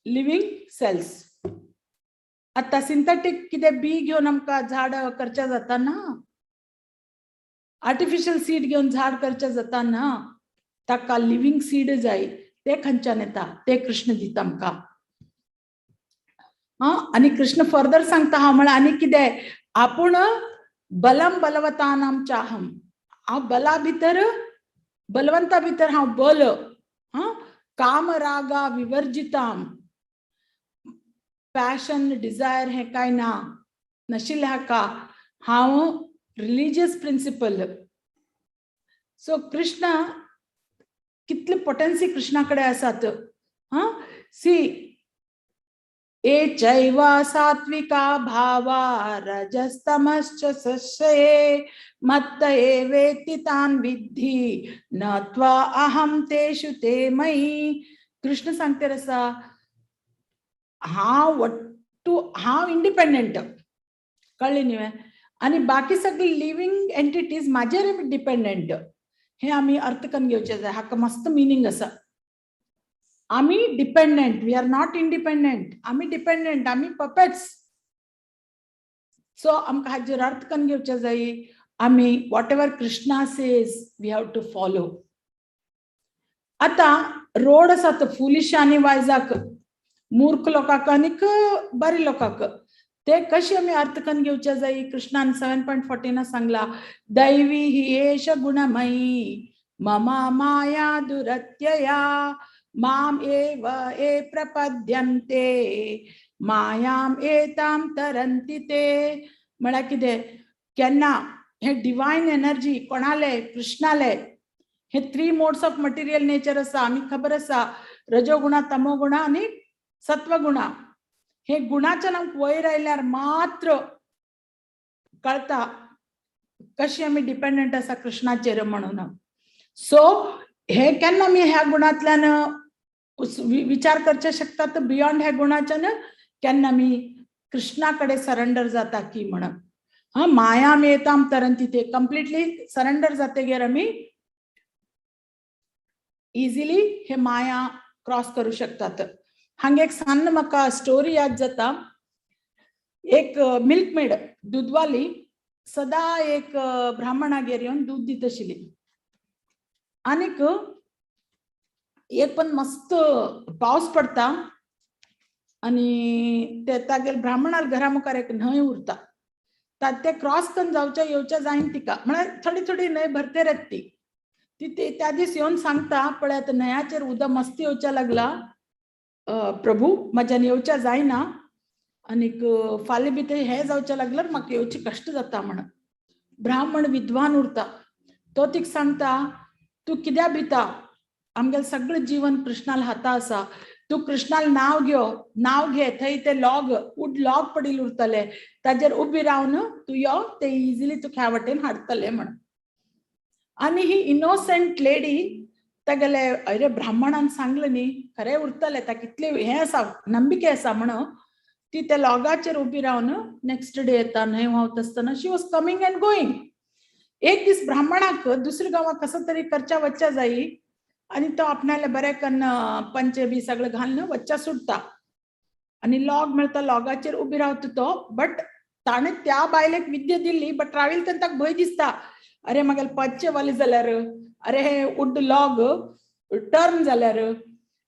living cells. आता सिंथेटिक कितें बी घेऊन आमकां झाड करचे जाता ना, आर्टिफिशियल सीड घेऊन झाड करचे जाता ना, ताका लिव्हिंग सीड जाय. ते खंयच्यान येता? ते कृष्ण दिता आमकां. आणि कृष्ण फर्दर सांगता हा म्हळ्यार आनी कितें? आपूण बलम बलवतानां चाहम. हांव बला भितर, बलवंता भितर हांव बल. काम रागा विवर्जिताम. पॅशन डिझायर हे काय ना नाशिल्ले हाका हांव रिलिजियस प्रिंसिपल. सो कृष्ण कितले पोटेन्सी कृष्णा कडेन आसात. सी एचैव सात्विका भावा रजस्तमश्च संशये मत्त एवेति तान् विद्धि न त्वा अहं तेषु ते मयि. कृष्ण सांगते रसा हा इंडिपेंडेंट कळले न्ही आणि बाकी सगळे लिव्हिंग एंटिटीज माझ्यावर डिपेंडेंट. हे आम्ही अर्थ करून घेवचे जाय. हाका मस्त मिनिंग आसा. आम्ही dependent, we are not independent. आम्ही डिपेंडेंट, आम्ही पपेट्स. सो आमकां हाजेर अर्थ करून घेवचे जाय. आम्ही whatever Krishna says we have to follow. आता रोड आसा तो फुलिश आनी वायजाक, मूर्ख लोकांक आनी बरे लोकांक, ते कशे आमी अर्थ करून घेवचे जाय. कृष्णान 7.14 सांगला, दैवी ही एष गुणमयी मम माया दुरत्यया माम एव ए प्रपद्यन्ते मायाम एताम तरन्ति ते. म्हळ्यार कितें, केन्ना हे डिवायन एनर्जी कोणाले, कृष्णाले, हे 3 मोड्स ऑफ मटेरियल नेचर आसा. आमी खबर आसा रजोगुणा, तमोगुणा आणि सत्वगुणा. हे गुणाच्या नाम वयर आयल्यार मात्र कळता कशी आमी डिपेंडंट आसा कृष्णाचेर म्हणून. सो हे केन्ना आमी ह्या गुणांतल्यान विचार करचे शकतात बियॉन्ड ह्या गुणाच्यान, केन्ना आमी कृष्णाकडे सरेंडर जाता की म्हणून. माया मेताम तरंती ते कम्प्लिटली सरेंडर जाते गेर आमी इजिली हे माया क्रॉस करू शकतात. हांगा एक सान म्हाका स्टोरी याद जाता. एक मिल्कमेड, दूधवाली, सदा एक ब्राह्मणागेर येवन दूध दित आशिल्ली. आनीक एक पण मस्त पावस पडता आणि ते तागेर ब्राह्मणाल घरा मुखार एक न्हंय उरता. ते क्रॉस करून जावच्या येवच्या जायन तिका, म्हळ्यार थोडी थोडी न्हंय भरते येत ती. त्या दीस येवन सांगता, पळयात न्हंयाचेर उदक मस्त येवच्या लागला, प्रभू म्हाज्यान येवच्या जायना आनीक फाल्यां भितर हे जावच्या लागल्यार म्हाका येवची कश्ट जाता म्हणून. ब्राह्मण विद्वान उरता, तो तिका सांगता, तू कित्या भिता, आमगेलें सगळें जीवन कृष्णाल हाता आसा, तू कृष्णाल नाव घे, थंय ते लॉग लॉग पडिल्ले उरतले, ताजेर उबी रावन तू यो, ते इजिली तू ह्या वाटेन हाडटले म्हणून. आणि ही इनोसेंट लेडी तागेले अरे ब्राह्मणान सांगलें न्ही, खरें उरतलें, ताका इतले हे आसा, नंबिके आसा म्हणून ती त्या लॉगाचेर उबी रावन नेक्स्ट डे येता. न्हंय व्हांवता आसतना शी वॉज कमिंग अँड गोईंग. एक दीस ब्राह्मणाक दुसऱ्या गांवाक कसो तरी करच्या वच्च्या जायी आणि तो आपणाले बरें कन्न पंचे बी सगळें घालून वच्च्या सुटता आणि लॉग मेळटा, लॉगाचेर उबी रावता तो. बट ताणें त्या बायलेक विद्या दिल्ली, बट ट्रॅव्हल करता ताका भंय दिसता, अरे म्हागेले पंचे वाले जाल्यार, अरे हे वूड लॉग टर्न जाल्यार,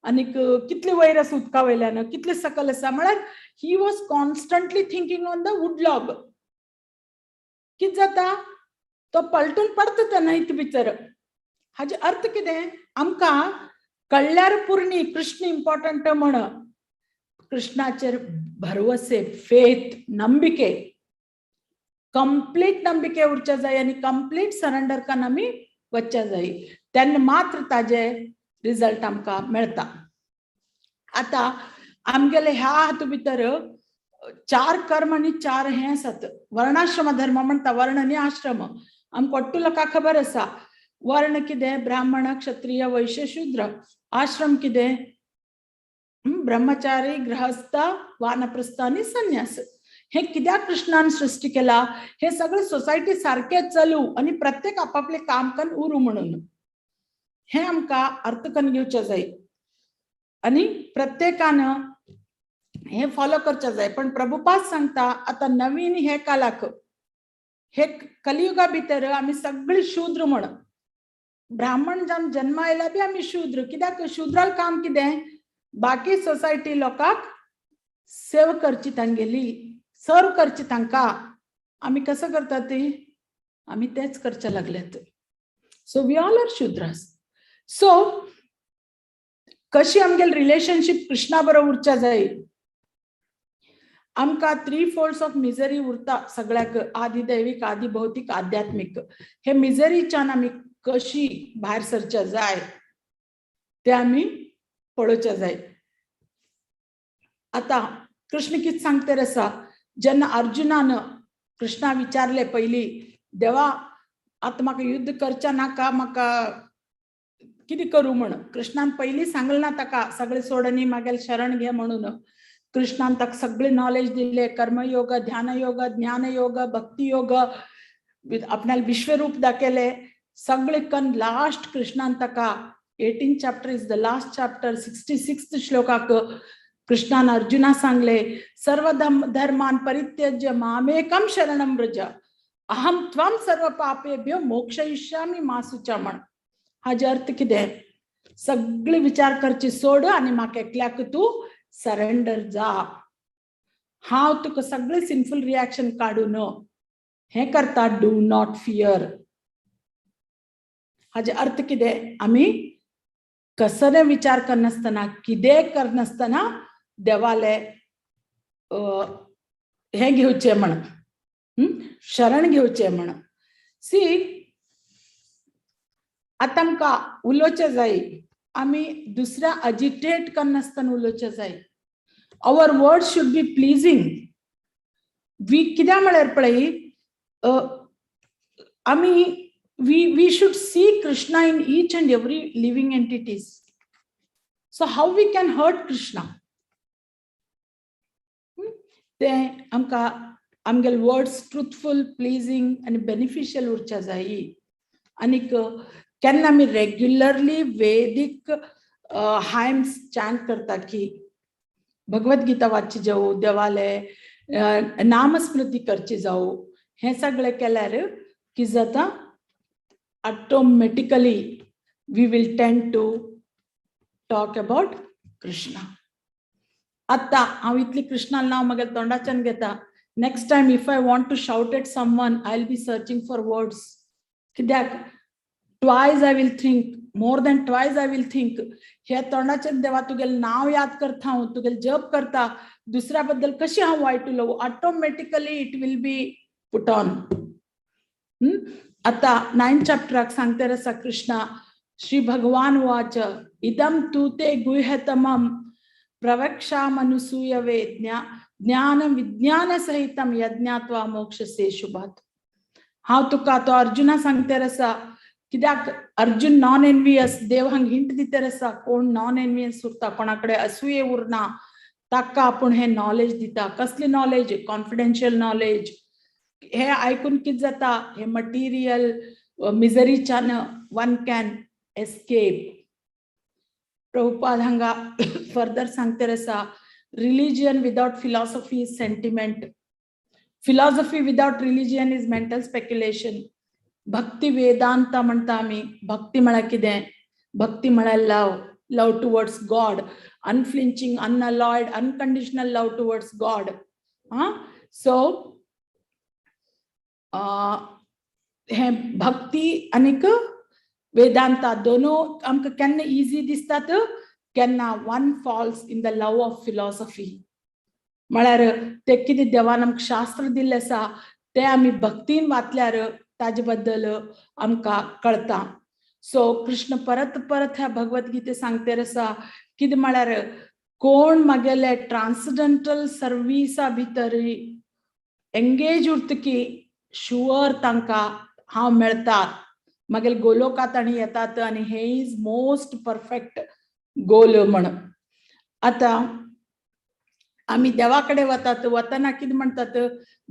आनीक कितले वयर आसा उदका वयल्यान, कितले सकल आसा. म्हळ्यार he was constantly thinking on the wood log. कितें जाता, तो पलटून पडता त्या न्हंयत भितर. हाजे अर्थ कितें, आमकां कळल्यार पुरणी कृष्ण इम्पॉर्टंट म्हण. कृष्णाचेर भरवसे, फेथ, नंबिके, कंप्लीट नंबिके उरचे जाय आणि कंप्लीट सरेंडर करून आमी वचचे जाय. तेन्ना मात्र ताजे रिजल्ट आमकां मेळटा. आता आमगेले ह्या हातू भितर 4 कर्म आणि 4 हे आसात. वर्णाश्रम धर्म म्हणटा, वर्ण आनी आश्रम. आमकां ओट्टू लोकांक खबर आसा वर्ण कितें, ब्राह्मण, क्षत्रिय, वैश्य, शूद्र. आश्रम कितें, ब्रह्मचारी, गृहस्थ, वानप्रस्थ आणि संन्यास. हे कित्याक कृष्णान सृष्टी केला, हे सगळे सोसायटी सारखे चलू आणि प्रत्येक आपापले काम करून उरू म्हणून. हे आमकां अर्थ करून घेवचे जाय आणि प्रत्येकानं हे फॉलो करचे जाय. पण प्रभुपाद सांगता, आता नवीन हे कालाक, हे कलियुगा भितर आमी सगळी शूद्र म्हण. ब्राह्मण जावन जन्म आयला बी आमी शूद्र. कित्याक शूद्राल काम कितें, बाकी सोसायटी लोकांक सेव करची, तांगेली सर्व करची तांकां. आमी कसं करता ती, आमी तेच करचे लागल्यात. So we all are Shudras. So कशी आमगेली रिलेशनशिप कृष्णा बरोबर उरच्या जाय. आमकां 3 फोल्ड्स ऑफ मिजरी उरता सगळ्याक, आदि दैविक, आदि भौतिक, आध्यात्मिक. हे मिजरीच्यान आमी कशी भायर सरच्या जाय ते आमी पळोवचे जाय. आता कृष्ण कित सांगते रसा जेन्ना अर्जुनानं कृष्णा विचारले पयली देवा आता म्हाका युद्ध करच्या नाका म्हाका कितें करूं म्हण कृष्णान पयली सांगलें ना ताका सगळें सोडनी मागेल शरण घे म्हणून कृष्णान ताका सगळे नॉलेज दिले कर्मयोग ध्यान योग ज्ञान योग भक्ती योग आपणाला विश्वरूप दाखयले सगळे कन लास्ट कृष्णान ताका 18th chapter is the last chapter 66th श्लोकाक कृष्णान अर्जुना सांगले सर्व धर्मान परित्यज्य मामेकम शरणम व्रज अहम त्वं सर्व पापेभ्यो मोक्षयिष्यामि मा शुचा म्हण हाजे अर्थ कितें सगळे विचार करचे सोड आनी म्हाका एकल्याक तू सरेंडर जा हांव तुका सगळे सिन्फुल रिएक्शन काडून हे करता डू नॉट फियर हाजे अर्थ कितें आमी कसले विचार करनासतना कितें करनासतना देवाले हे घेवचे म्हण शरण घेवचे म्हण सी आता आमकां उलोवचें जाय आमी दुसऱ्या अजिटेट करनासतना उलोवचें जाय our word should be pleasing we कित्याक म्हळ्यार पळय आमी we should see Krishna in each and every living entities. So how we can hurt Krishna? Te amka amgel words truthful, pleasing and beneficial urcha jai. Anik kenna mi regularly Vedic hymns chant karta ki Bhagavad Gita वाची जाऊ देवाले नामस्मृती करची जाऊ हे सगळे केल्यार की जाता automatically we will tend to talk about Krishna. Atta हांव इतली कृष्णाल नाव मगे तोंडाच्यान घेता next time if I want to shout at someone I'll be searching for words कित्याक twice I will think more than twice I will think हे तोंडाच्यान देवा तुगेल नाव याद करता हांव तुगेल जप करता दुसऱ्या बद्दल कशी हांव वायट उलोवं automatically it will be put on. आता 9th chapter सांगते रसा कृष्णा श्री भगवान वाच इदम तू ते गुह्यतमं प्रवक्ष्यामनुसूयवे ज्ञान विज्ञान सहितम यज्ञात्वा मोक्षसे शुभात हांव तुका तो अर्जुना सांगते रसा कित्याक अर्जुन नॉन एनवियस देव हांग हिंट दिते रसा कोण नॉन एनवियस उरता कोणाकडे असूये उरना ताका आपूण हे नॉलेज दिता कसली नॉलेज कॉन्फिडेन्शियल नॉलेज हे ऐकून कित जाता हे मटेरियल मिजरीच्यान वन कॅन एस्केप प्रभुपाद हांगा फर्दर सांगते रसा religion without philosophy is sentiment philosophy without religion is mental speculation Bhakti Vedanta म्हणटा आमी भक्ती म्हळ्यार कितें भक्ती म्हळ्यार love towards God unflinching unalloyed unconditional love towards God so हे भक्ती आनीक वेदांता दोनों आमकां केन्ना इजी दिसतात केन्ना one falls in the love of philosophy म्हळ्यार ते कितें देवान आमकां शास्त्र दिल्लें आसा ते आमी भक्तीन वाचल्यार ताजे बद्दल आमकां कळटा सो कृष्ण परत परत ह्या भगवत गीते सांगते आसा कितें म्हळ्यार कोण मागेले ट्रान्सडेंटल सर्विसा भितर एंगेज उरतकी शुअर तांकां हांव मेळटा मागीर गोलोकात आनी येतात आनी हे इज मोस्ट परफेक्ट गोल म्हण आतां आमी देवा कडेन वतात वतना कितें म्हणटात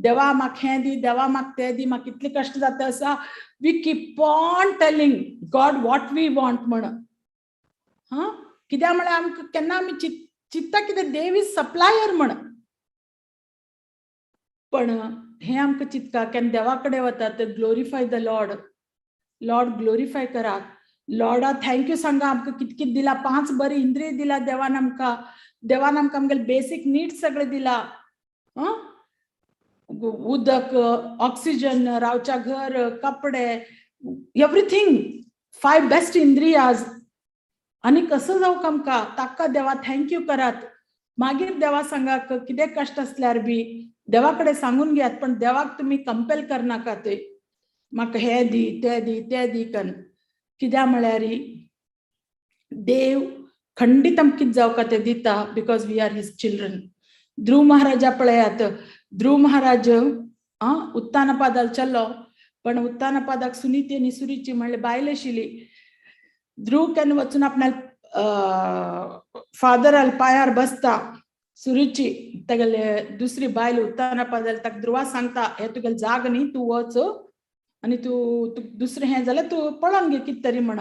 देवा म्हाका हें दी देवा म्हाका तें दी म्हाका इतले कश्ट जाता आसा we keep on telling God what we want म्हण कित्याक म्हळ्यार आमकां केन्ना आमी चित्ता कितें देव इज सप्लायर म्हण पण हे आमकां चित्ता केन्ना देवा कडेन वतात glorify the Lord Lord glorify करात लॉर्डा थँक्यू सांगा आमकां कित कित दिला 5 बरी इंद्रिय दिला देवान आमकां आमगेले बेसिक नीड्स सगळे दिला उदक ऑक्सिजन रावच्या घर कपडे एवरीथिंग 5 बेस्ट इंद्रियाज आनी कसं जावं आमकां ताका देवा थँक्यू करात मागीर देवा सांगा कितें कश्ट असल्यार बी देवा कडेन सांगून घेयात पण देवाक तुमी कंपेल करनाका ते म्हाका हे दी ते दी कन कित्याक म्हळ्यार देव खंडीत आमकां कितें जावका ते दिता because we are his children Dhruva Maharaja पळयात ध्रुव महाराज उत्तानपादाल चल्लो पण उत्तानपादाक सुनीती आणि सुरीची म्हणले बायले शिली ध्रुव केन्ना वचून आपल्या फादराल पायार बसता सुरीची तेगेले दुसरी बायल उत्तानपादाल ताका ध्रुवा सांगता हे तुगेले जाग न्ही तू वच आणि तू दुसरे हे जाल्यार तू पळोवन घे कित तरी म्हण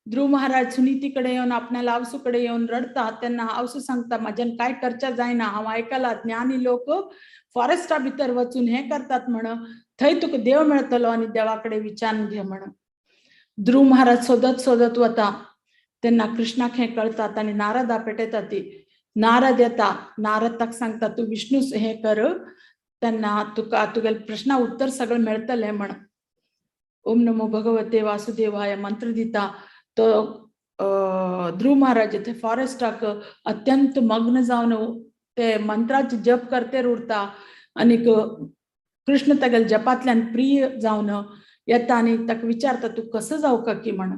ध्रुव महाराज सुनीती कडे येवन आपल्या आवसू कडे येवन रडता तेन्ना आवसू सांगता म्हाज्यान काय करचें जायना हांव आयकलां ज्ञानी लोक फॉरेस्टा भितर वचून हे करतात म्हण थंय तुका देव मेळटलो आणि देवा कडेन विचारून घे म्हण ध्रुव महाराज सोदत सोदत वता तेन्ना कृष्णाक हे कळतात आणि नारदा पेटयता ती नारद येता नारद ताका सांगता तू विष्णू हे कर तेन्ना तुका तुगेले प्रश्ना उत्तर सगळें मेळटलें म्हण ओम नमो भगवते वासुदेवाय मंत्र दिता तो ध्रुव महाराज ते फॉरेस्टाक अत्यंत मग्न जावन ते मंत्राचे जप करते उरता आणि कृष्ण तेगेले जपांतल्यान प्रिय जावन येता आणि ताका विचारता तू कसं जाऊ की म्हण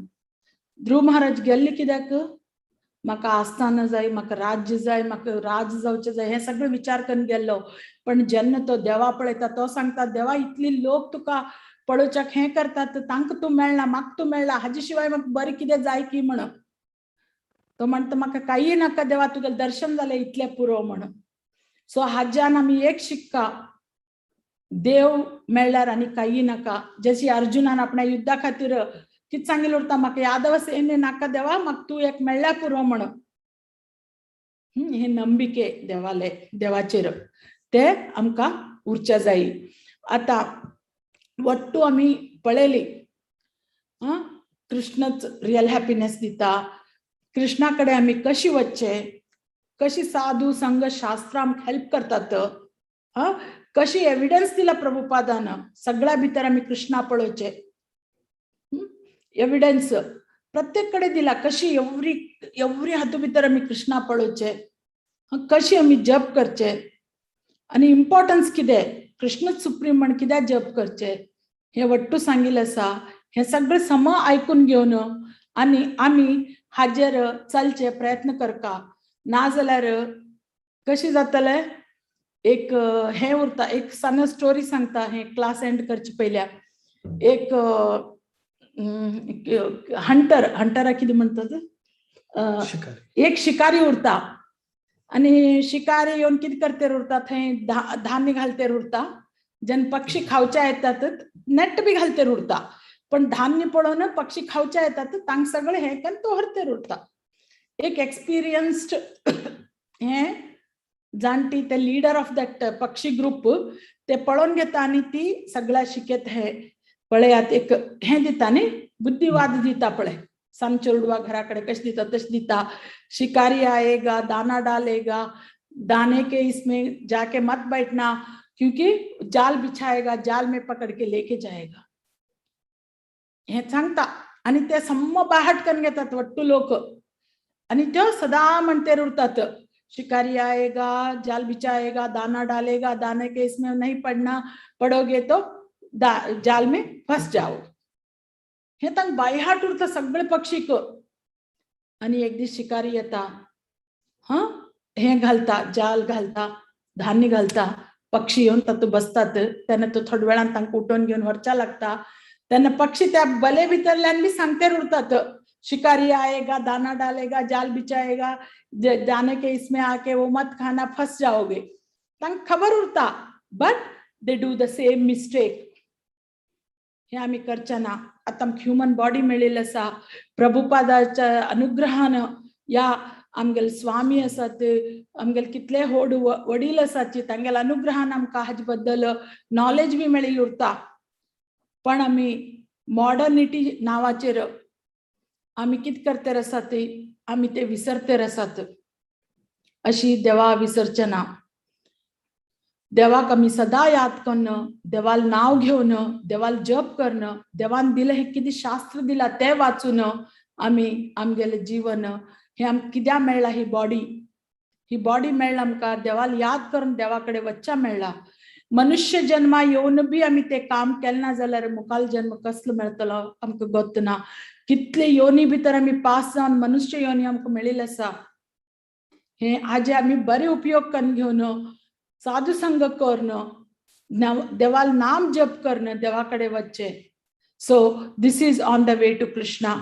ध्रुव महाराज गेल्ले कित्याक म्हाका आस्थान जाय म्हाका राज्य जाय म्हाका राज जावचें जाय हे सगळें विचार करून गेल्लो पण जेन्ना तो देवा पळयता तो सांगता देवा इतली लोक तुका पळोवच्याक हे करतात तांकां तू मेळना म्हाका तू मेळना हाजे शिवाय म्हाका बरें कितें जाय की म्हण तो म्हणटा म्हाका काही नाका देवा तुगेलें दर्शन जालें इतलें पुरो म्हण सो हाज्यान आमी एक शिकता देव मेळ्ळ्यार आनी काही नाका जशी अर्जुनान आपल्या युद्धा खातीर कितें सांगिल्लें उरता म्हाका यादव सेने नाका देवा म्हाका तू एक मेळ्ळ्यार पुरो म्हण हे नंबिके देवाचेर ते आमकां उरचे जायी आतां वट्टू आमी पळयली कृष्णच रियल हॅपीनेस दिता कृष्णा कडेन आमी कशी वचचे कशी साधू संघ शास्त्र आमकां हेल्प करतात कशी एविडन्स दिला प्रभुपादान सगळ्या भितर आमी कृष्णा पळोवचे एविडन्स प्रत्येक कडेन दिला कशी एवरी हातू भितर आमी कृष्णा पळोवचे कशी आमी जप करचे आणि इम्पॉर्टन्स कितें कृष्णच सुप्रीम म्हण कित्याक जप करचे हे वट्टू सांगिल्लें आसा हे सगळें सम आयकून घेवन आनी आमी हाजेर चलचे प्रयत्न करता नाजाल्यार कशी जातलें एक हे उरता एक सन स्टोरी सांगता हे क्लास एंड करचे पयल्यार एक हंटरा कितें म्हणटात एक शिकारी उरता आणि शिकारी येवन कितें करते उरता थंय धान्य घालते उरता जेन्ना पक्षी खावचे येतात नेट बी घालते उरता पण धान्य पळोवन पक्षी खावचे येतात तांकां सगळें हे करून तो हरते उरता एक एक्सपिरियन्स्ड हे जाणटी ते लीडर ऑफ दॅट पक्षी ग्रुप ते पळोवन घेता आणि ती सगळ्या शिकेत हे पळयात एक हे दिता न्ही बुद्धिवाद दिता पळय सांचोरडवा घरा कडेन कशें दिता तशें दिता शिकारी आएगा दाना डालेगा दाने के इसमें जाके मत बैठना क्योंकि जाल बिछाएगा जाल में पकड़ के लेके जाएगा हे सांगता आणि ते सम्म बाहट करून घेतात वट्टू लोक आणि त्यो सदा म्हणते उरतात शिकारी आएगा जाल बिछाएगा दाना डालेगा दाने के इसमें नहीं पड़ना पड़ोगे तो जाल में फंस जाओ हे तांकां बायहाट उरता सगळे पक्षीक आणि एक दीस शिकारी येता हे घालता जाल घालता धान्य घालता पक्षी येवन तातूंत बसतात तेन्ना तो थोड्या वेळान तांकां उठोवन घेवन व्हरचा लागता तेन्ना पक्षी त्या बले भितरल्यान बी सांगते उरतात शिकारी आएगा दाना डालेगा जाल बिछाएगा दाने के इसमें आके वो मत खाना फंस जाओगे तांकां खबर उरता but they do the same mistake हे आमी करचे ना आता आमकां ह्युमन बॉडी मेळिल्ली आसा प्रभुपादाच्या अनुग्रहान या आमगेले स्वामी आसात आमगेले कितले वडील आसात तांगेल्या अनुग्रहान आमकां हाजे बद्दल नॉलेज बी मेळिल्ली उरता पण आमी मॉडर्निटी नांवाचेर आमी कितें करते आसात आमी ते विसरते आसात अशी देवा विसरचे ना देवाक आमी सदा याद करून देवाल नाव घेवन देवाल जप करून देवान दिले हे कितें शास्त्र दिला ते वाचून आमी आमगेले जीवन हे आमकां कित्याक मेळ्ळा ही बॉडी मेळ्ळा आमकां देवाल याद करून देवा कडेन वच्चा मेळ्ळा मनुष्य जन्मा येवन बी आमी ते काम केलें ना जाल्यार मुखाल जन्म कसलो मेळटलो आमकां गोत ना कितले योनी भितर आमी पास जावन मनुष्य योनी आमकां मेळिल्ले आसा हे हाजे आमी बरे उपयोग करून घेवन साधू संग करणं, देवाला नाम जप करणं, देवाकडे वच्चे. So this is on the way to Krishna.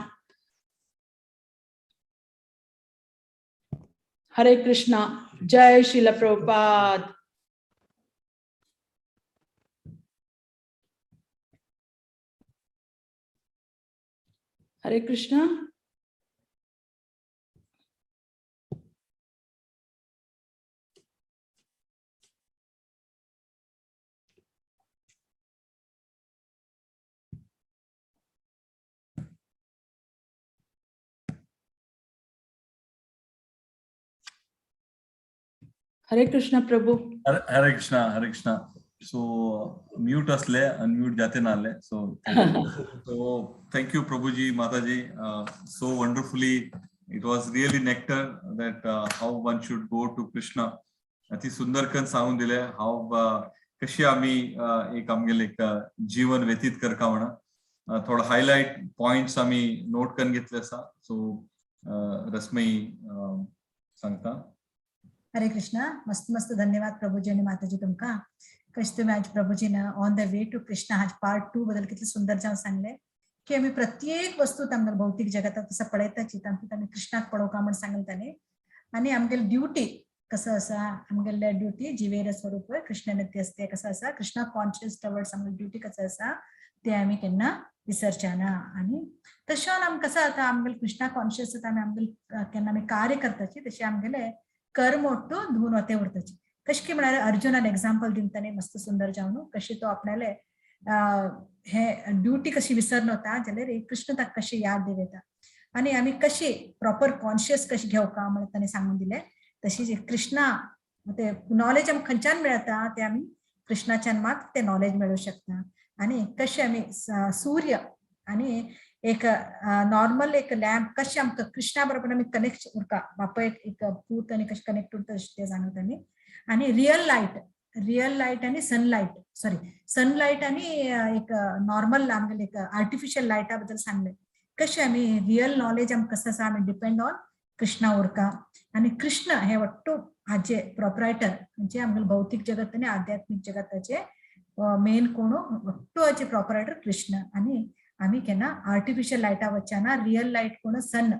Hare Krishna. जय श्रील प्रभुपाद. हरे कृष्णा. हरे कृष्णा प्रभु. हरे कृष्णा. सो म्यूट असले अनम्यूट जाते ना आले. सो थैंक यू प्रभुजी माताजी. So wonderfully it was really nectar that how one should go to Krishna. अति सुंदर कन सांगून दिले हाऊ कशी आम्ही एक आमगेले एक जीवन व्यतीत करका म्हणा. थोडं हायलाइट पॉइंट्स आम्ही नोट करून घेतले असा. सो रश्मी सांगता. हरे कृष्णा. मस्त मस्त धन्यवाद प्रभुजी आणि माताजी तुमका. कशी तुम्ही आज प्रभुजीनं on the way to Krishna हा पार्ट 2 बद्दल किती सुंदर जाऊन सांगले की आम्ही प्रत्येक वस्तू आमच्या भौतिक जगात कसं पडायचं चितांत आम्ही कृष्णाक पडो का म्हणून सांगल त्याने. आणि आमगेल ड्युटी कसं असा आमगेल्या ड्युटी जिवेर स्वरूप कृष्ण नृत्य असते कसं असा कृष्णा कॉन्शियस टवर्ड्स आमगेल ड्युटी कसं असा ते आम्ही केन्ना विसरचाना. आणि तशें आम कसं आता आमगेल कृष्णा कॉन्शियस आम्ही आमगेल केन्ना आम्ही कार्य करताची तशी आमगेले कर्म ಒಟ್ಟು धुवून होते उरताची. कशी की म्हणाले अर्जुनान एक्झाम्पल दिलताने मस्त सुंदर जाऊन कशी तो आपल्याला हे ड्युटी कशी विसरन होता जाल्यार कृष्ण ताका कशी याद देवेता. आणि आम्ही कशी प्रॉपर कॉन्शियस कशी घेवका म्हणून ताणे सांगून दिले. तशी जे कृष्णा ते नॉलेज आमकां खंयच्यान मेळता ते आम्ही कृष्णाच्यान मात ते नॉलेज मेळू शकता. आणि कशी आम्ही सूर्य आणि एक नॉर्मल एक लॅम्प कशी आमकां कृष्णा बरोबर आम्ही कनेक्ट उरका बापा एक पूत आणि कशी कनेक्ट उरता ते सांगतानी. आणि रियल लाईट आणि सनलाईट आणि एक नॉर्मल आमगेले एक आर्टिफिशियल लाईटा बद्दल सांगले. कशी आम्ही रियल नॉलेज आमकां कसं आसा आम्ही डिपेंड ऑन कृष्णा उरका. आणि कृष्ण हे ಒಟ್ಟು हाचे प्रोप्रायटर म्हणजे आमगेले भौतिक जगत आणि आध्यात्मिक जगताचे मेन कोण ಒಟ್ಟು हाचे प्रोप्रायटर कृष्ण. आणि आम्ही केन्ना आर्टिफिशियल लाईटा वच्चाना रियल लाईट कोण सन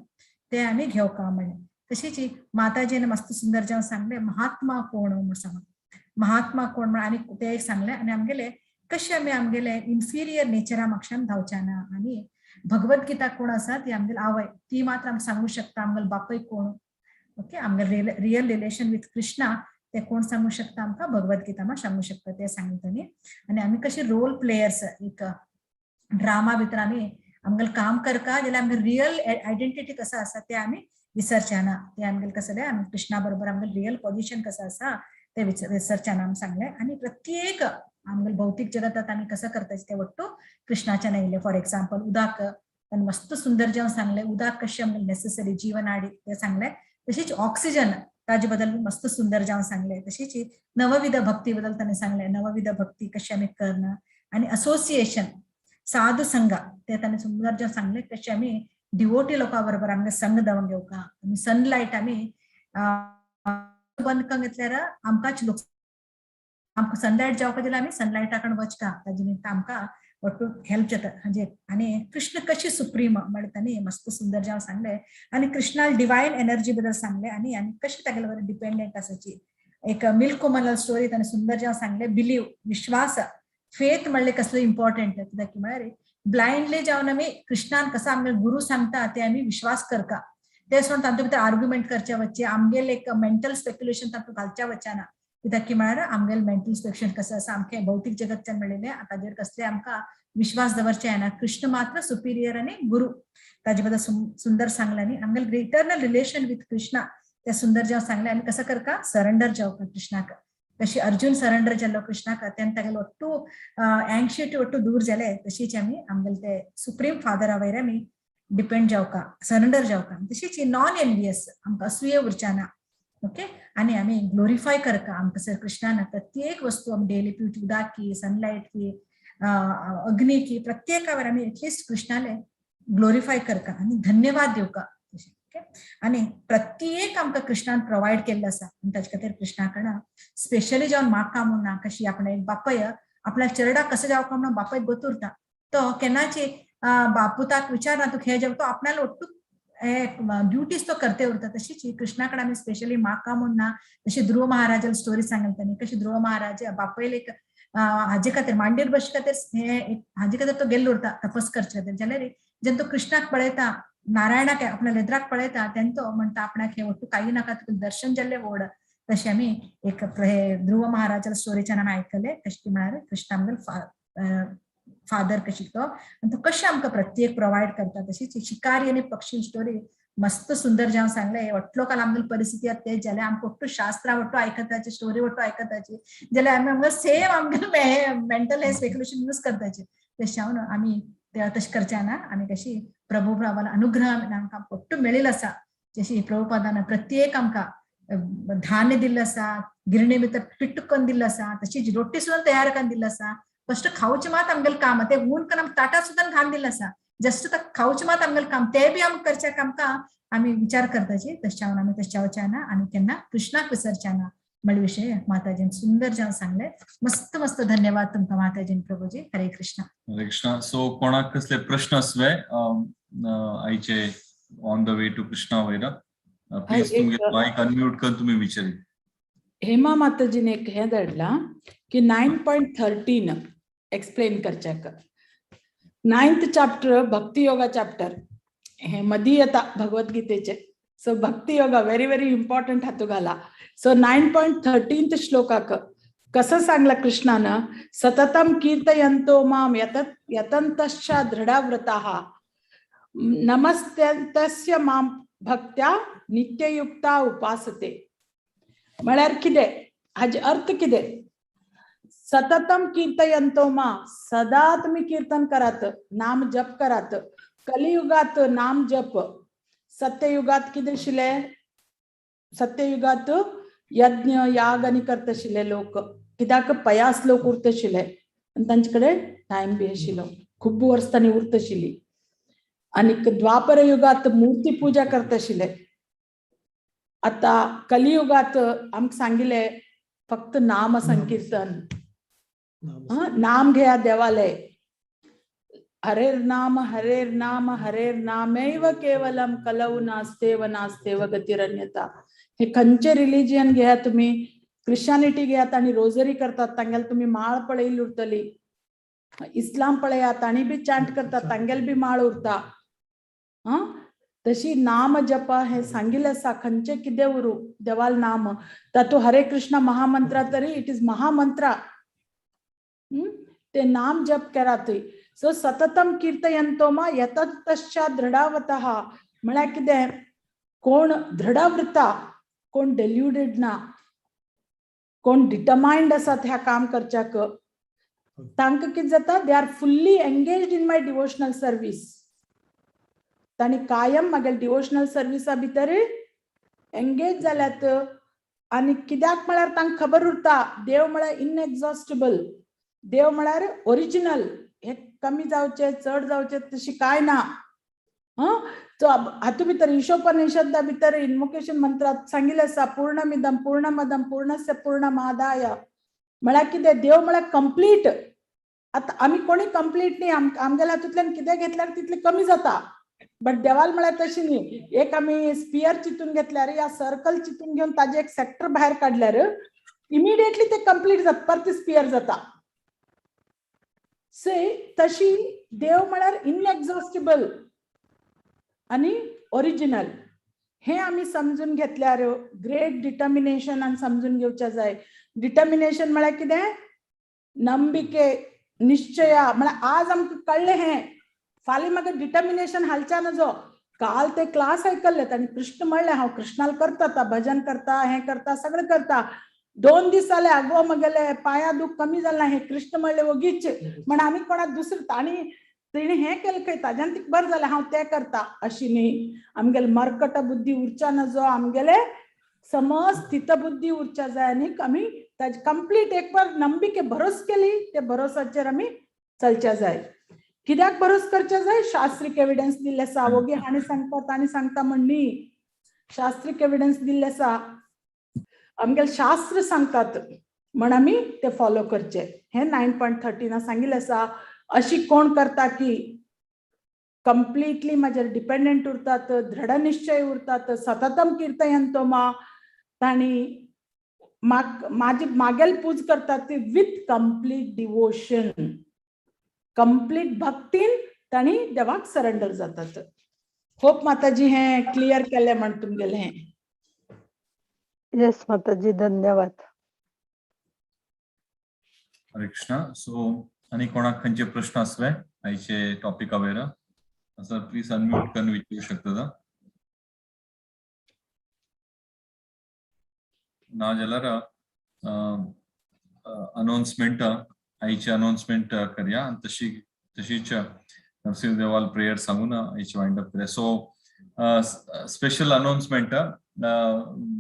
ते आम्ही घेवका म्हणे. तशीच माताजीने मस्त सुंदर जाऊन सांगले महात्मा कोण म्हणून सांग महात्मा कोण म्हण आणि ते एक सांगले. आणि आमगेले कशी आम्ही आमगेले इन्फिरियर नेचरा मागच्यान धांवचाना. आणि भगवद्गीता कोण आसा ती आमगेली आवय ती मात्र आमी सांगू शकता आमगेले बापय कोण. ओके आमगेले रियल रिलेशन विथ कृष्णा ते कोण सांगू शकता आमकां भगवद्गीता मा सांगू शकता ते सांगतनी. आणि आम्ही कशी रोल प्लेयर्स एक ड्रामा भितर आम्ही आमगेले काम करका जाल्यार आमगे रियल आयडेंटिटी कसं आसा ते आम्ही विसरचाना. ते आमगेले कसं जाल्यार आमी कृष्णा बरोबर आमगेले रियल पोझिशन कसं आसा ते विसरचाना आमी सांगले. आणि प्रत्येक आमगेले भौतिक जगतात आम्ही कसं करताचे ते ಒಟ್ಟು कृष्णाच्या येयले. फॉर एक्झाम्पल उदाक ताणें मस्त सुंदर जेवण सांगले उदाक कशी आमगेले नेसेसरी जीवनाडी ते सांगले. तशीच ऑक्सिजन ताजे बद्दल मस्त सुंदर जाऊन सांगले. तशीच नवविध भक्ती बद्दल ताणें सांगले नवविध भक्ती कशी आम्ही करणं. आणि असोसिएशन साधू संघ ते ताणें सुंदर जेवण सांगले कशी आम्ही डिवोटी लोकां बरोबर आमगे संघ धांवून घेवका. आमी सनलायट आमी बंद करून घेतल्यार आमकांच आमकां सनलायट जावपाक जाल्यार आमी सनलायटा कडेन वचता ताजे निमित्त आमकां ಒಟ್ಟು हेल्प जाता. म्हणजे आणि कृष्ण कशी सुप्रीम म्हण तांणी मस्त सुंदर जावन सांगले. आणि कृष्णाल डिवायन एनर्जी बद्दल सांगले. आणि कशी तागेले बरें डिपेंडंट आसाची एक मिल्क कोमल स्टोरी ताणें सुंदर जावन सांगले. बिलीव विश्वास फेथ म्हणले कसले इम्पॉर्टंट कित्याक म्हळ्यार ब्लायंडली जावन आमी कृष्णान कसं आमगे गुरु सांगता ते आमी विश्वास करका. ते सोडून तांचे भितर आर्ग्युमेंट करचे वच्चे आमगेले एक मेंटल स्पेक्युलेशन तातूंत घालच्या वच्चाना. कित्याक म्हळ्यार आमगेले मेंटल स्पेक्युलेशन कसं आसा आमचे भौतिक जगतच्यान मेळिल्ले ताजेर कसले आमकां विश्वास दवरचे ना. कृष्ण मात्र सुपिरियर आणि गुरु ताजे बद्दल सुंदर सांगले. आणि आमगेले इटर्नल रिलेशन विथ कृष्णा ते सुंदर जेवण सांगले. आनी कसं करका सरेंडर जावका कृष्णाक. कशी अर्जुन सरेंडर जाल्लो कृष्णाक तेन्ना तागेले ಒಟ್ಟು एंग्जायटी ಒಟ್ಟು दूर जाले. तशीच आमी आमगेले ते सुप्रीम फादरा वयर आमी डिपेंड जावका सरेंडर जावका. तशीच नॉन एनवियस आमकां असूये उरचाना. ओके आणि आम्ही ग्लोरिफाय करका आमकां सर कृष्णान प्रत्येक वस्तू आमी डेली पिवची उदक की सनलायट की अग्नी की प्रत्येकावर आम्ही एटलिस्ट कृष्णाले ग्लोरिफाय करका आणि धन्यवाद देवका. आणि प्रत्येक आमकां कृष्णान प्रोवायड केल्लो आसा आनी ताचे खातीर कृष्णा कडल्यान स्पेशली जावन म्हाका म्हणून कशी आपण एक बापय आपल्या चेडा कसं जावं म्हणून बापय गोतुरता तो केन्नाची बापूताक विचारना तू खेळ जेव तो आपल्याला ಒಟ್ಟು ड्युटीज तो करते उरता तशीच कृष्णाकडे आम्ही स्पेशली म्हाका म्हणना तशी ध्रुव महाराजाला स्टोरी सांगतानी कशी ध्रुव महाराज बापयले एक हाजे खातीर मांडीर बसचे खातीर हाजे खातीर तो गेल्लो उरता तपस करचे खातीर जाल्यार जेन्ना तो कृष्णाक पळयता नारायणाक आपल्या लेद्राक पळयता तेन्ना तो म्हणटा आपणाक हे ಒಟ್ಟು काही नाका तुका दर्शन जाल्ले व्हड तशें आमी एक ध्रुव महाराजाला स्टोरीच्यान आमी आयकले कशी ती म्हळ्यार कृष्णा आमगेलो फादर कशी तो आणि तो कशें आमकां प्रत्येक प्रोवायड करता तशीच शिकारी आणि पक्षी स्टोरी मस्त सुंदर जावन सांगले वटलो काल आमगेली परिस्थिती आसा तेच जाल्यार आमकां ಒಟ್ಟು शास्त्रा ಒಟ್ಟು आयकताची स्टोरी ಒಟ್ಟು आयकताची जाल्यार आमी आमकां सेम आमगेले मेंटल हेल्थ स्पेक्युलेशन यूज करताचे तशें हांव आमी तशें करचे ना आमी कशी प्रभुपादान अनुग्रह आमकां ಒಟ್ಟು मेळिल्लो आसा जशी प्रभुपादान प्रत्येक आमकां धान्य दिल्लो आसा गिरणी भितर पीठ करून दिल्लो आसा तशीच रोटी सुद्दां तयार करून दिल्लो आसा फस्ट खावचे मात आमगेलें काम ते ऊन करून आमकां ताटात सुद्दां घालून दिल्लो आसा जस्ट खावचे मात आमगेलें काम ते बी आमकां करच्याक आमकां आमी विचार करताचे तशें हांव आमी तशें जावचे ना आनी केन्ना कृष्णाक विसरचे ना म्हळे विशय माताजीन सुंदर जावन सांगले मस्त मस्त धन्यवाद तुमकां माताजीन प्रभुजी हरे कृष्णा सो कोणाक कसले प्रश्न आसले आयचे on the way to Krishna वयरा प्लीज तुमगे माइक अनम्यूट करून तुम्ही विचारी हेमा माताजीने एक हे धाडला की 9.13 एक्सप्लेन करच्याक 9th चॅप्टर भक्ती योगा चॅप्टर हे मदी येता भगवद्गीतेचे सो भक्ती योगा व्हेरी व्हेरी इम्पॉर्टंट हातू घाला सो 9.13 श्लोकाक कसं सांगला कृष्णानं सततम कीर्तयन्तो माम यतन्तश्च दृढव्रताः नमस्त्यन्तस्य माम भक्त्या नित्ययुक्ता उपासते म्हळ्यार कितें हाजे अर्थ कितें सततम कीर्तयन्तो मा सदा तुम्ही कीर्तन करात नाम जप करात कलियुगात नाम जप सत्ययुगात कितें आशिल्ले सत्ययुगात यज्ञ याग आनी करता आशिल्ले लोक कित्याक पयास लोक उरता आशिल्ले आनी तांचे कडेन टायम बी आशिल्लो खूब वर्स तांणी उरता आशिल्ली आनी द्वापर युगात मूर्ती पूजा करता आशिल्ले आता कलियुगात आमकां सांगिल्ले फक्त नाम संकीर्तन नाम घेया देवालय हरेर नाम हरेर नामैव केवलम कलौ नास्तेव नास्तेव गतिरन्यता हे खंयचे रिलिजियन घेया तुम्ही क्रिश्चियनिटी घेयात आणि रोजरी करतात तांगेल तुम्ही माळ पळयली उरतली इस्लाम पळयात ताणी बी चॅन्ट करतात तांगेल बी माळ उरता तशी नाम जप हे सांगिल्लें आसा खंयचे कितें उरू देवाल नाम तातूं हरे कृष्ण महामंत्रा तरी इट इज महामंत्रा ते नाम जप करात सो सततम कीर्तयन्तो मा यतन्तश्च दृढावतः म्हळ्यार कितें कोण दृढवृत्ता कोण डेल्युडेड ना कोण डिटरमाइंड आसात ह्या काम करच्याक तांकां कितें जाता they are fully engaged in my devotional service तांणी कायम म्हागे डिवोशनल सर्विसा भितर एंगेज जाल्यात आनी कित्याक म्हळ्यार तांकां खबर उरता देव म्हळ्यार इनएग्जॉस्टेबल देव म्हळ्यार ओरिजिनल हे कमी जावचे चड जावचे तशी काय ना सो हातू भितर ईशोपनिषदा भितर इन्वोकेशन मंत्रात सांगिल्लें आसा पूर्णमिदम पूर्णमदम पूर्णस्य पूर्णमादाय म्हळ्यार कितें देव म्हळ्यार कंप्लीट आतां आमी कोणी कंप्लीट न्ही आमगेल्या हातूंतल्यान कितें घेतल्यार तितलें कमी जाता बट देवाल म्हळ्यार तशी न्ही एक आमी स्पियर चितून घेतल्यार या सर्कल चितून घेवन ताजे एक सेक्टर भायर काडल्यार इमिडिएटली ते कंप्लीट जाता परत स्पियर जाता से तशी देव म्हळ्यार इनएग्जॉस्टेबल आणि ओरिजिनल हे आमी समजून घेतल्यार ग्रेट डिटर्मिनेशन समजून घेवचे जाय डिटर्मिनेशन म्हळ्यार कितें नंबिके निश्चय म्हळ्यार आज आमकां कळ्ळें हें फाल्यां म्हाका डिटर्मिनेशन हालच्या नजो काल ते क्लास आयकल्ले तांणी कृष्ण म्हणलें हांव कृष्णाल करता भजन करता हें करता सगळें करता 2 दीस जाले आगो म्हगेले पांया दूख कमी जालें हे कृष्ण म्हणलें वगीच म्हण आमी कोणाक दुसरें तेणी हें केलें खंय ताज्यान तिका बरें जालें हांव तें करता अशी न्ही आमगेले मर्कट बुद्धी उरच्या नजो आमगेले समज स्थित बुद्धी उरच्या जाय आनी आमी ताजे कंप्लीट एक बार नंबिके भरोस केली ते भरोसाचेर आमी चलच्या जाय कित्याक बरोस करचे जाय शास्त्रीक एविडन्स दिल्ले आसा वोगी हाणी सांगता ताणी सांगता म्हणनी शास्त्रीक एविडन्स दिल्ले आसा आमगेले शास्त्र सांगतात म्हण आमी ते फॉलो करचे हे 9.13 सांगिल्ले आसा अशी कोण करता की कंप्लीटली माझ्यावर डिपेंडेंट उरतात दृढ निश्चय उरतात सततम कीर्तयंतो मा ताणी मागेल पूज करतात ती विथ कंप्लीट डिवोशन कंप्लीट भक्तीन ताणी देवाक सरेंडर जातात होप माताजी हे क्लियर केले म्हण तुमगेले हे येस माताजी धन्यवाद हरे कृष्णा सो आणि कोणाक खंयचे प्रश्न आसले आयचे टॉपिका वयर असं प्लीज अनम्यूट करून विचारू शकता ना जाल्यार अनाउन्समेंट आईची अनाउन्समेंट करूया आणि तशीच नरसिंह देवाल प्रेयर सांगून आईची वाइंड अप करूया सो स्पेशल अनाउन्समेंट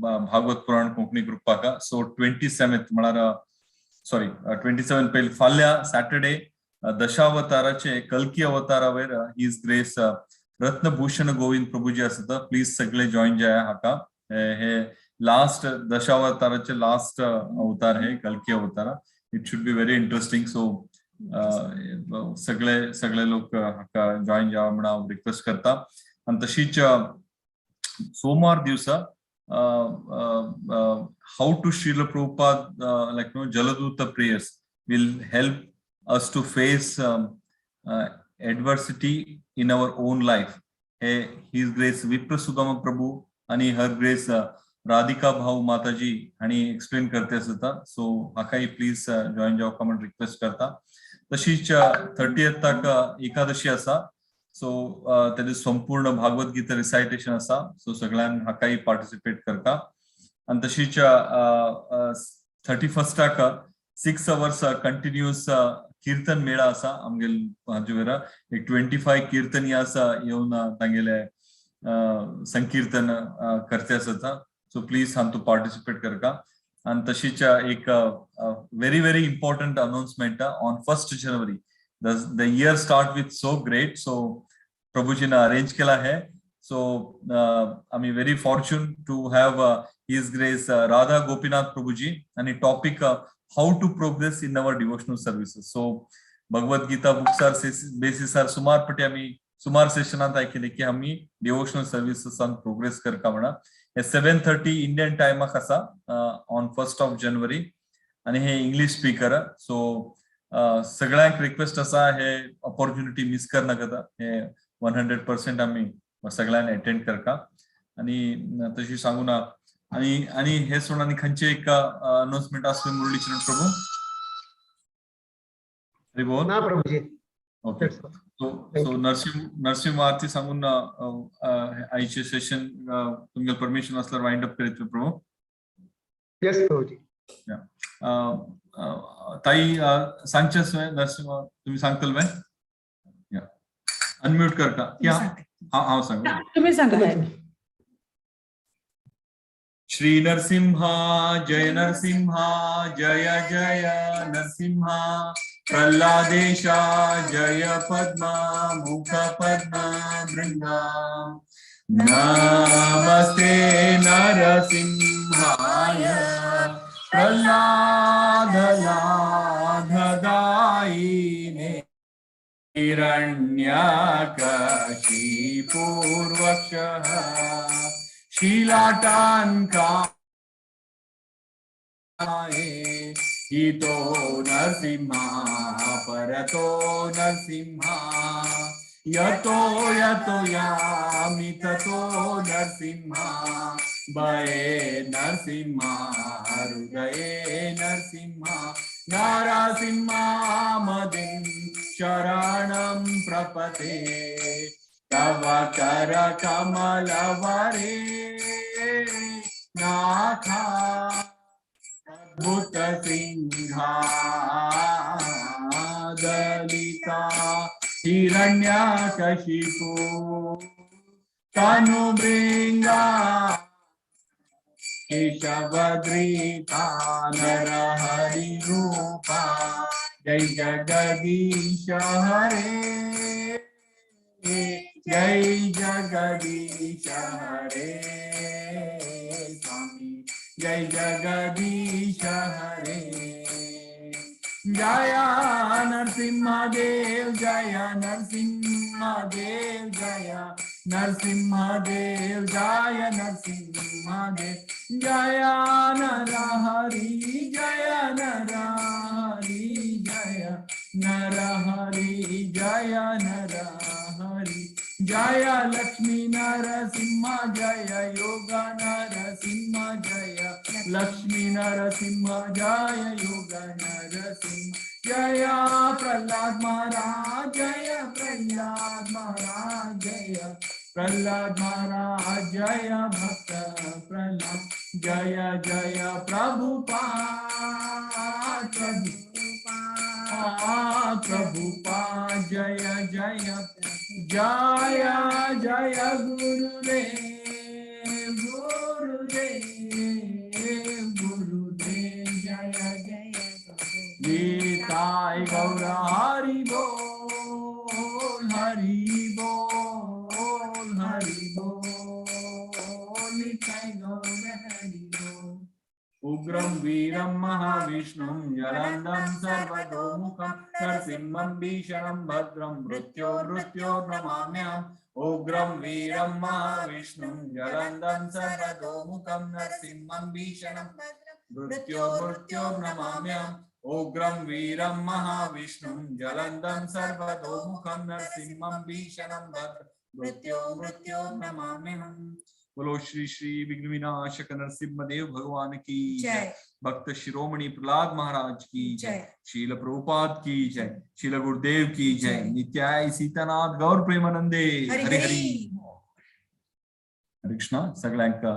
भागवत पुराण कोंकणी ग्रुपाक सो 27 म्हळ्यार सॉरी 27 पयली फाल्या सॅटर्डे दशावताराचे कल्की अवतारा वयर हिज ग्रेस रत्नभूषण गोविंद प्रभुजी आसता प्लीज सगळे जॉइन जाया हाका हे लास्ट दशावताराचे लास्ट अवतार हे कल्की अवतार it should be very interesting so सगळे लोक हाका जॉइन जावा म्हणून हांव रिक्वेस्ट करता आणि तशीच सोमवार दिवसा how to Srila Prabhupada Jaladutta prayers will help us to face adversity in our own life. His Grace Vipra Sudama Prabhu and Her Grace Radhika Bhau Mataji आणि explain करते असता so हाकाई please join जाव comment request करता तशीच 30th तक एकादशी असा so त्याचे संपूर्ण भागवत गीता रिसायटेशन असा सो सगळ्यांनी हाकाई पार्टिसिपेट करता आणि तशीच 31st 6 hours कंटिन्यूअस कीर्तन मेळा असा आमगेल हाजेवेरा एक 25 कीर्तनी असा येऊन तांगेले संकीर्तन करते असता सो प्लीज हांतू पार्टिसिपेट करका आणि तशीच एक very very important announcement on 1st January the year start with so great so Prabhuji ne arrange kela hai so I'm very fortunate to have His Grace Radha Gopinath Prabhuji and a topic how to progress in our devotional services so Bhagavad Gita books are basis are sumar pati ami sumar session anta aikile ki ami devotional services on progress karka mana 7:30 Indian time kasa on 1st January आणि हे English speaker so सगळ्यांक request असा हे opportunity miss कर नाका हे 100% आम्ही सगळ्यांनी अटेंड करका आणि तशी सांगू ना आणि हे सोडून खंयचे एक अनाउन्समेंट असले मुरलीचरण प्रभू हरी बोल ना प्रभुजी ओके सो नरसिंह आरती सांगून आईचे सेशन तुमगे परमिशन असल्यावर वाइंड अप करीत प्रभू यस प्रभुजी ताई सांगचेस नरसिंह तुम्ही सांगतल बाय अनम्यूट कर का क्या हाँ सांग तुम्ही सांगा श्री नरसिंहा जय जय नरसिंहा प्रल्हादेशा जय पद्मा मुख पद्मा वृंदा नमस्ते नरसिंहाय प्रल्हादलाधदायिने हिरण्यकशिपूर्वक्षः शीलाटान्काये हितो नरसिंहा परतो नरसिंहा यतो यामि ततो नरसिंहा भये नरसिंहा हृदये नरसिंहा नारसिंहा मदिं शरणं प्रपते तव कर कमलवरे नाथा अद्भुत सिंहा दलिता हिरण्यकशिपु तनुभृंगा केशवद्रीता नरहरि रूपा जय जगदीश हरे, जय जगदीश हरे स्वामी, जय जगदीश हरे। जय नरसिंहदेव, जय नरसिंहदेव, जय नरसिंहदेव, जय नरसिंहदेव, जय नरहरि, जय नरहरि, जय नरहरि, जय नरहरि, जय लक्ष्मी नरसिंह, जय योग नरसिंह, जय लक्ष्मी नरसिंह, जय योग नरसिंह, जय प्रहलाद महाराज, जय प्रहलाद महाराज, जय प्रहलाद महाराज, जय भक्त प्रहलाद, जय जय प्रभुपाद, प्रभुपाद, जय जय जय जय गुरुदेव, गुरुदेव, गुरुदेव, जय जय गीताय गौर हरि बोल, हरि बोल, हरि बोल, निताय गौर हरि बोल। उग्रं वीरं महाविष्णुं ज्वलन्तं सर्वतोमुखं नरसिंहं भीषणं भद्रं मृत्योर्नमाम्यहम्। उग्रं वीरं महाविष्णुं ज्वलन्तं सर्वतोमुखं नरसिंहं भीषणं मृत्योर्नमाम्यहम्। उग्रं वीरं महाविष्णुं ज्वलन्तं सर्वतोमुखं नरसिंहं भीषणं भद्रं मृत्योर्नमाम्यहम्। बोलो श्री श्री विघ्न विनाशक नरसिंह देव भगवान की जय। भक्त शिरोमणि प्रहलाद महाराज की जय। शील प्रभुपाद की जय। शील गुरुदेव की जय। नित्याय सीतानाथ गौर प्रेमानंदे हरि हरि। हरे कृष्ण सगळ्यांका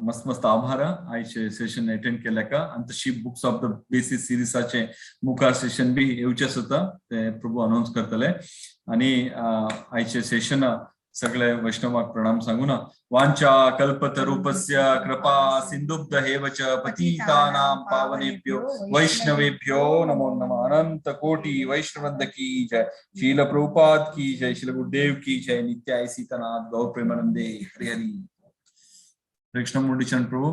मस्त मस्त आभार आयचे सेशन अटेंड केल्याका आणि तशी बुक्स ऑफ द बेसिस सिरीसाचे मुखार सेशन बी येवचेच होता ते प्रभू अनाउन्स करतले आणि आयचे सेशन सगळे वैष्णवाक प्रणाम सांगून वांचा कल्पतरूपस्य कृपा सिंधुभ्येव च पतितानां पावनेभ्यो वैष्णवेभ्यो नमो नमः। अनंत कोटि वैष्णववृंद की जय। शील प्रभुपाद की जय। शील गुरुदेव की जय। नित्याय सीतानाथ गौर प्रेमानंदे हरि हरि। कृष्ण मुंडीचरण प्रभू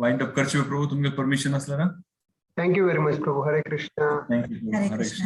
वाइंड अप करचे प्रभू तुमगे परमिशन असलं ना। थँक्यू व्हेरी मच प्रभू. हरे कृष्ण. थँक्यू हरे कृष्ण।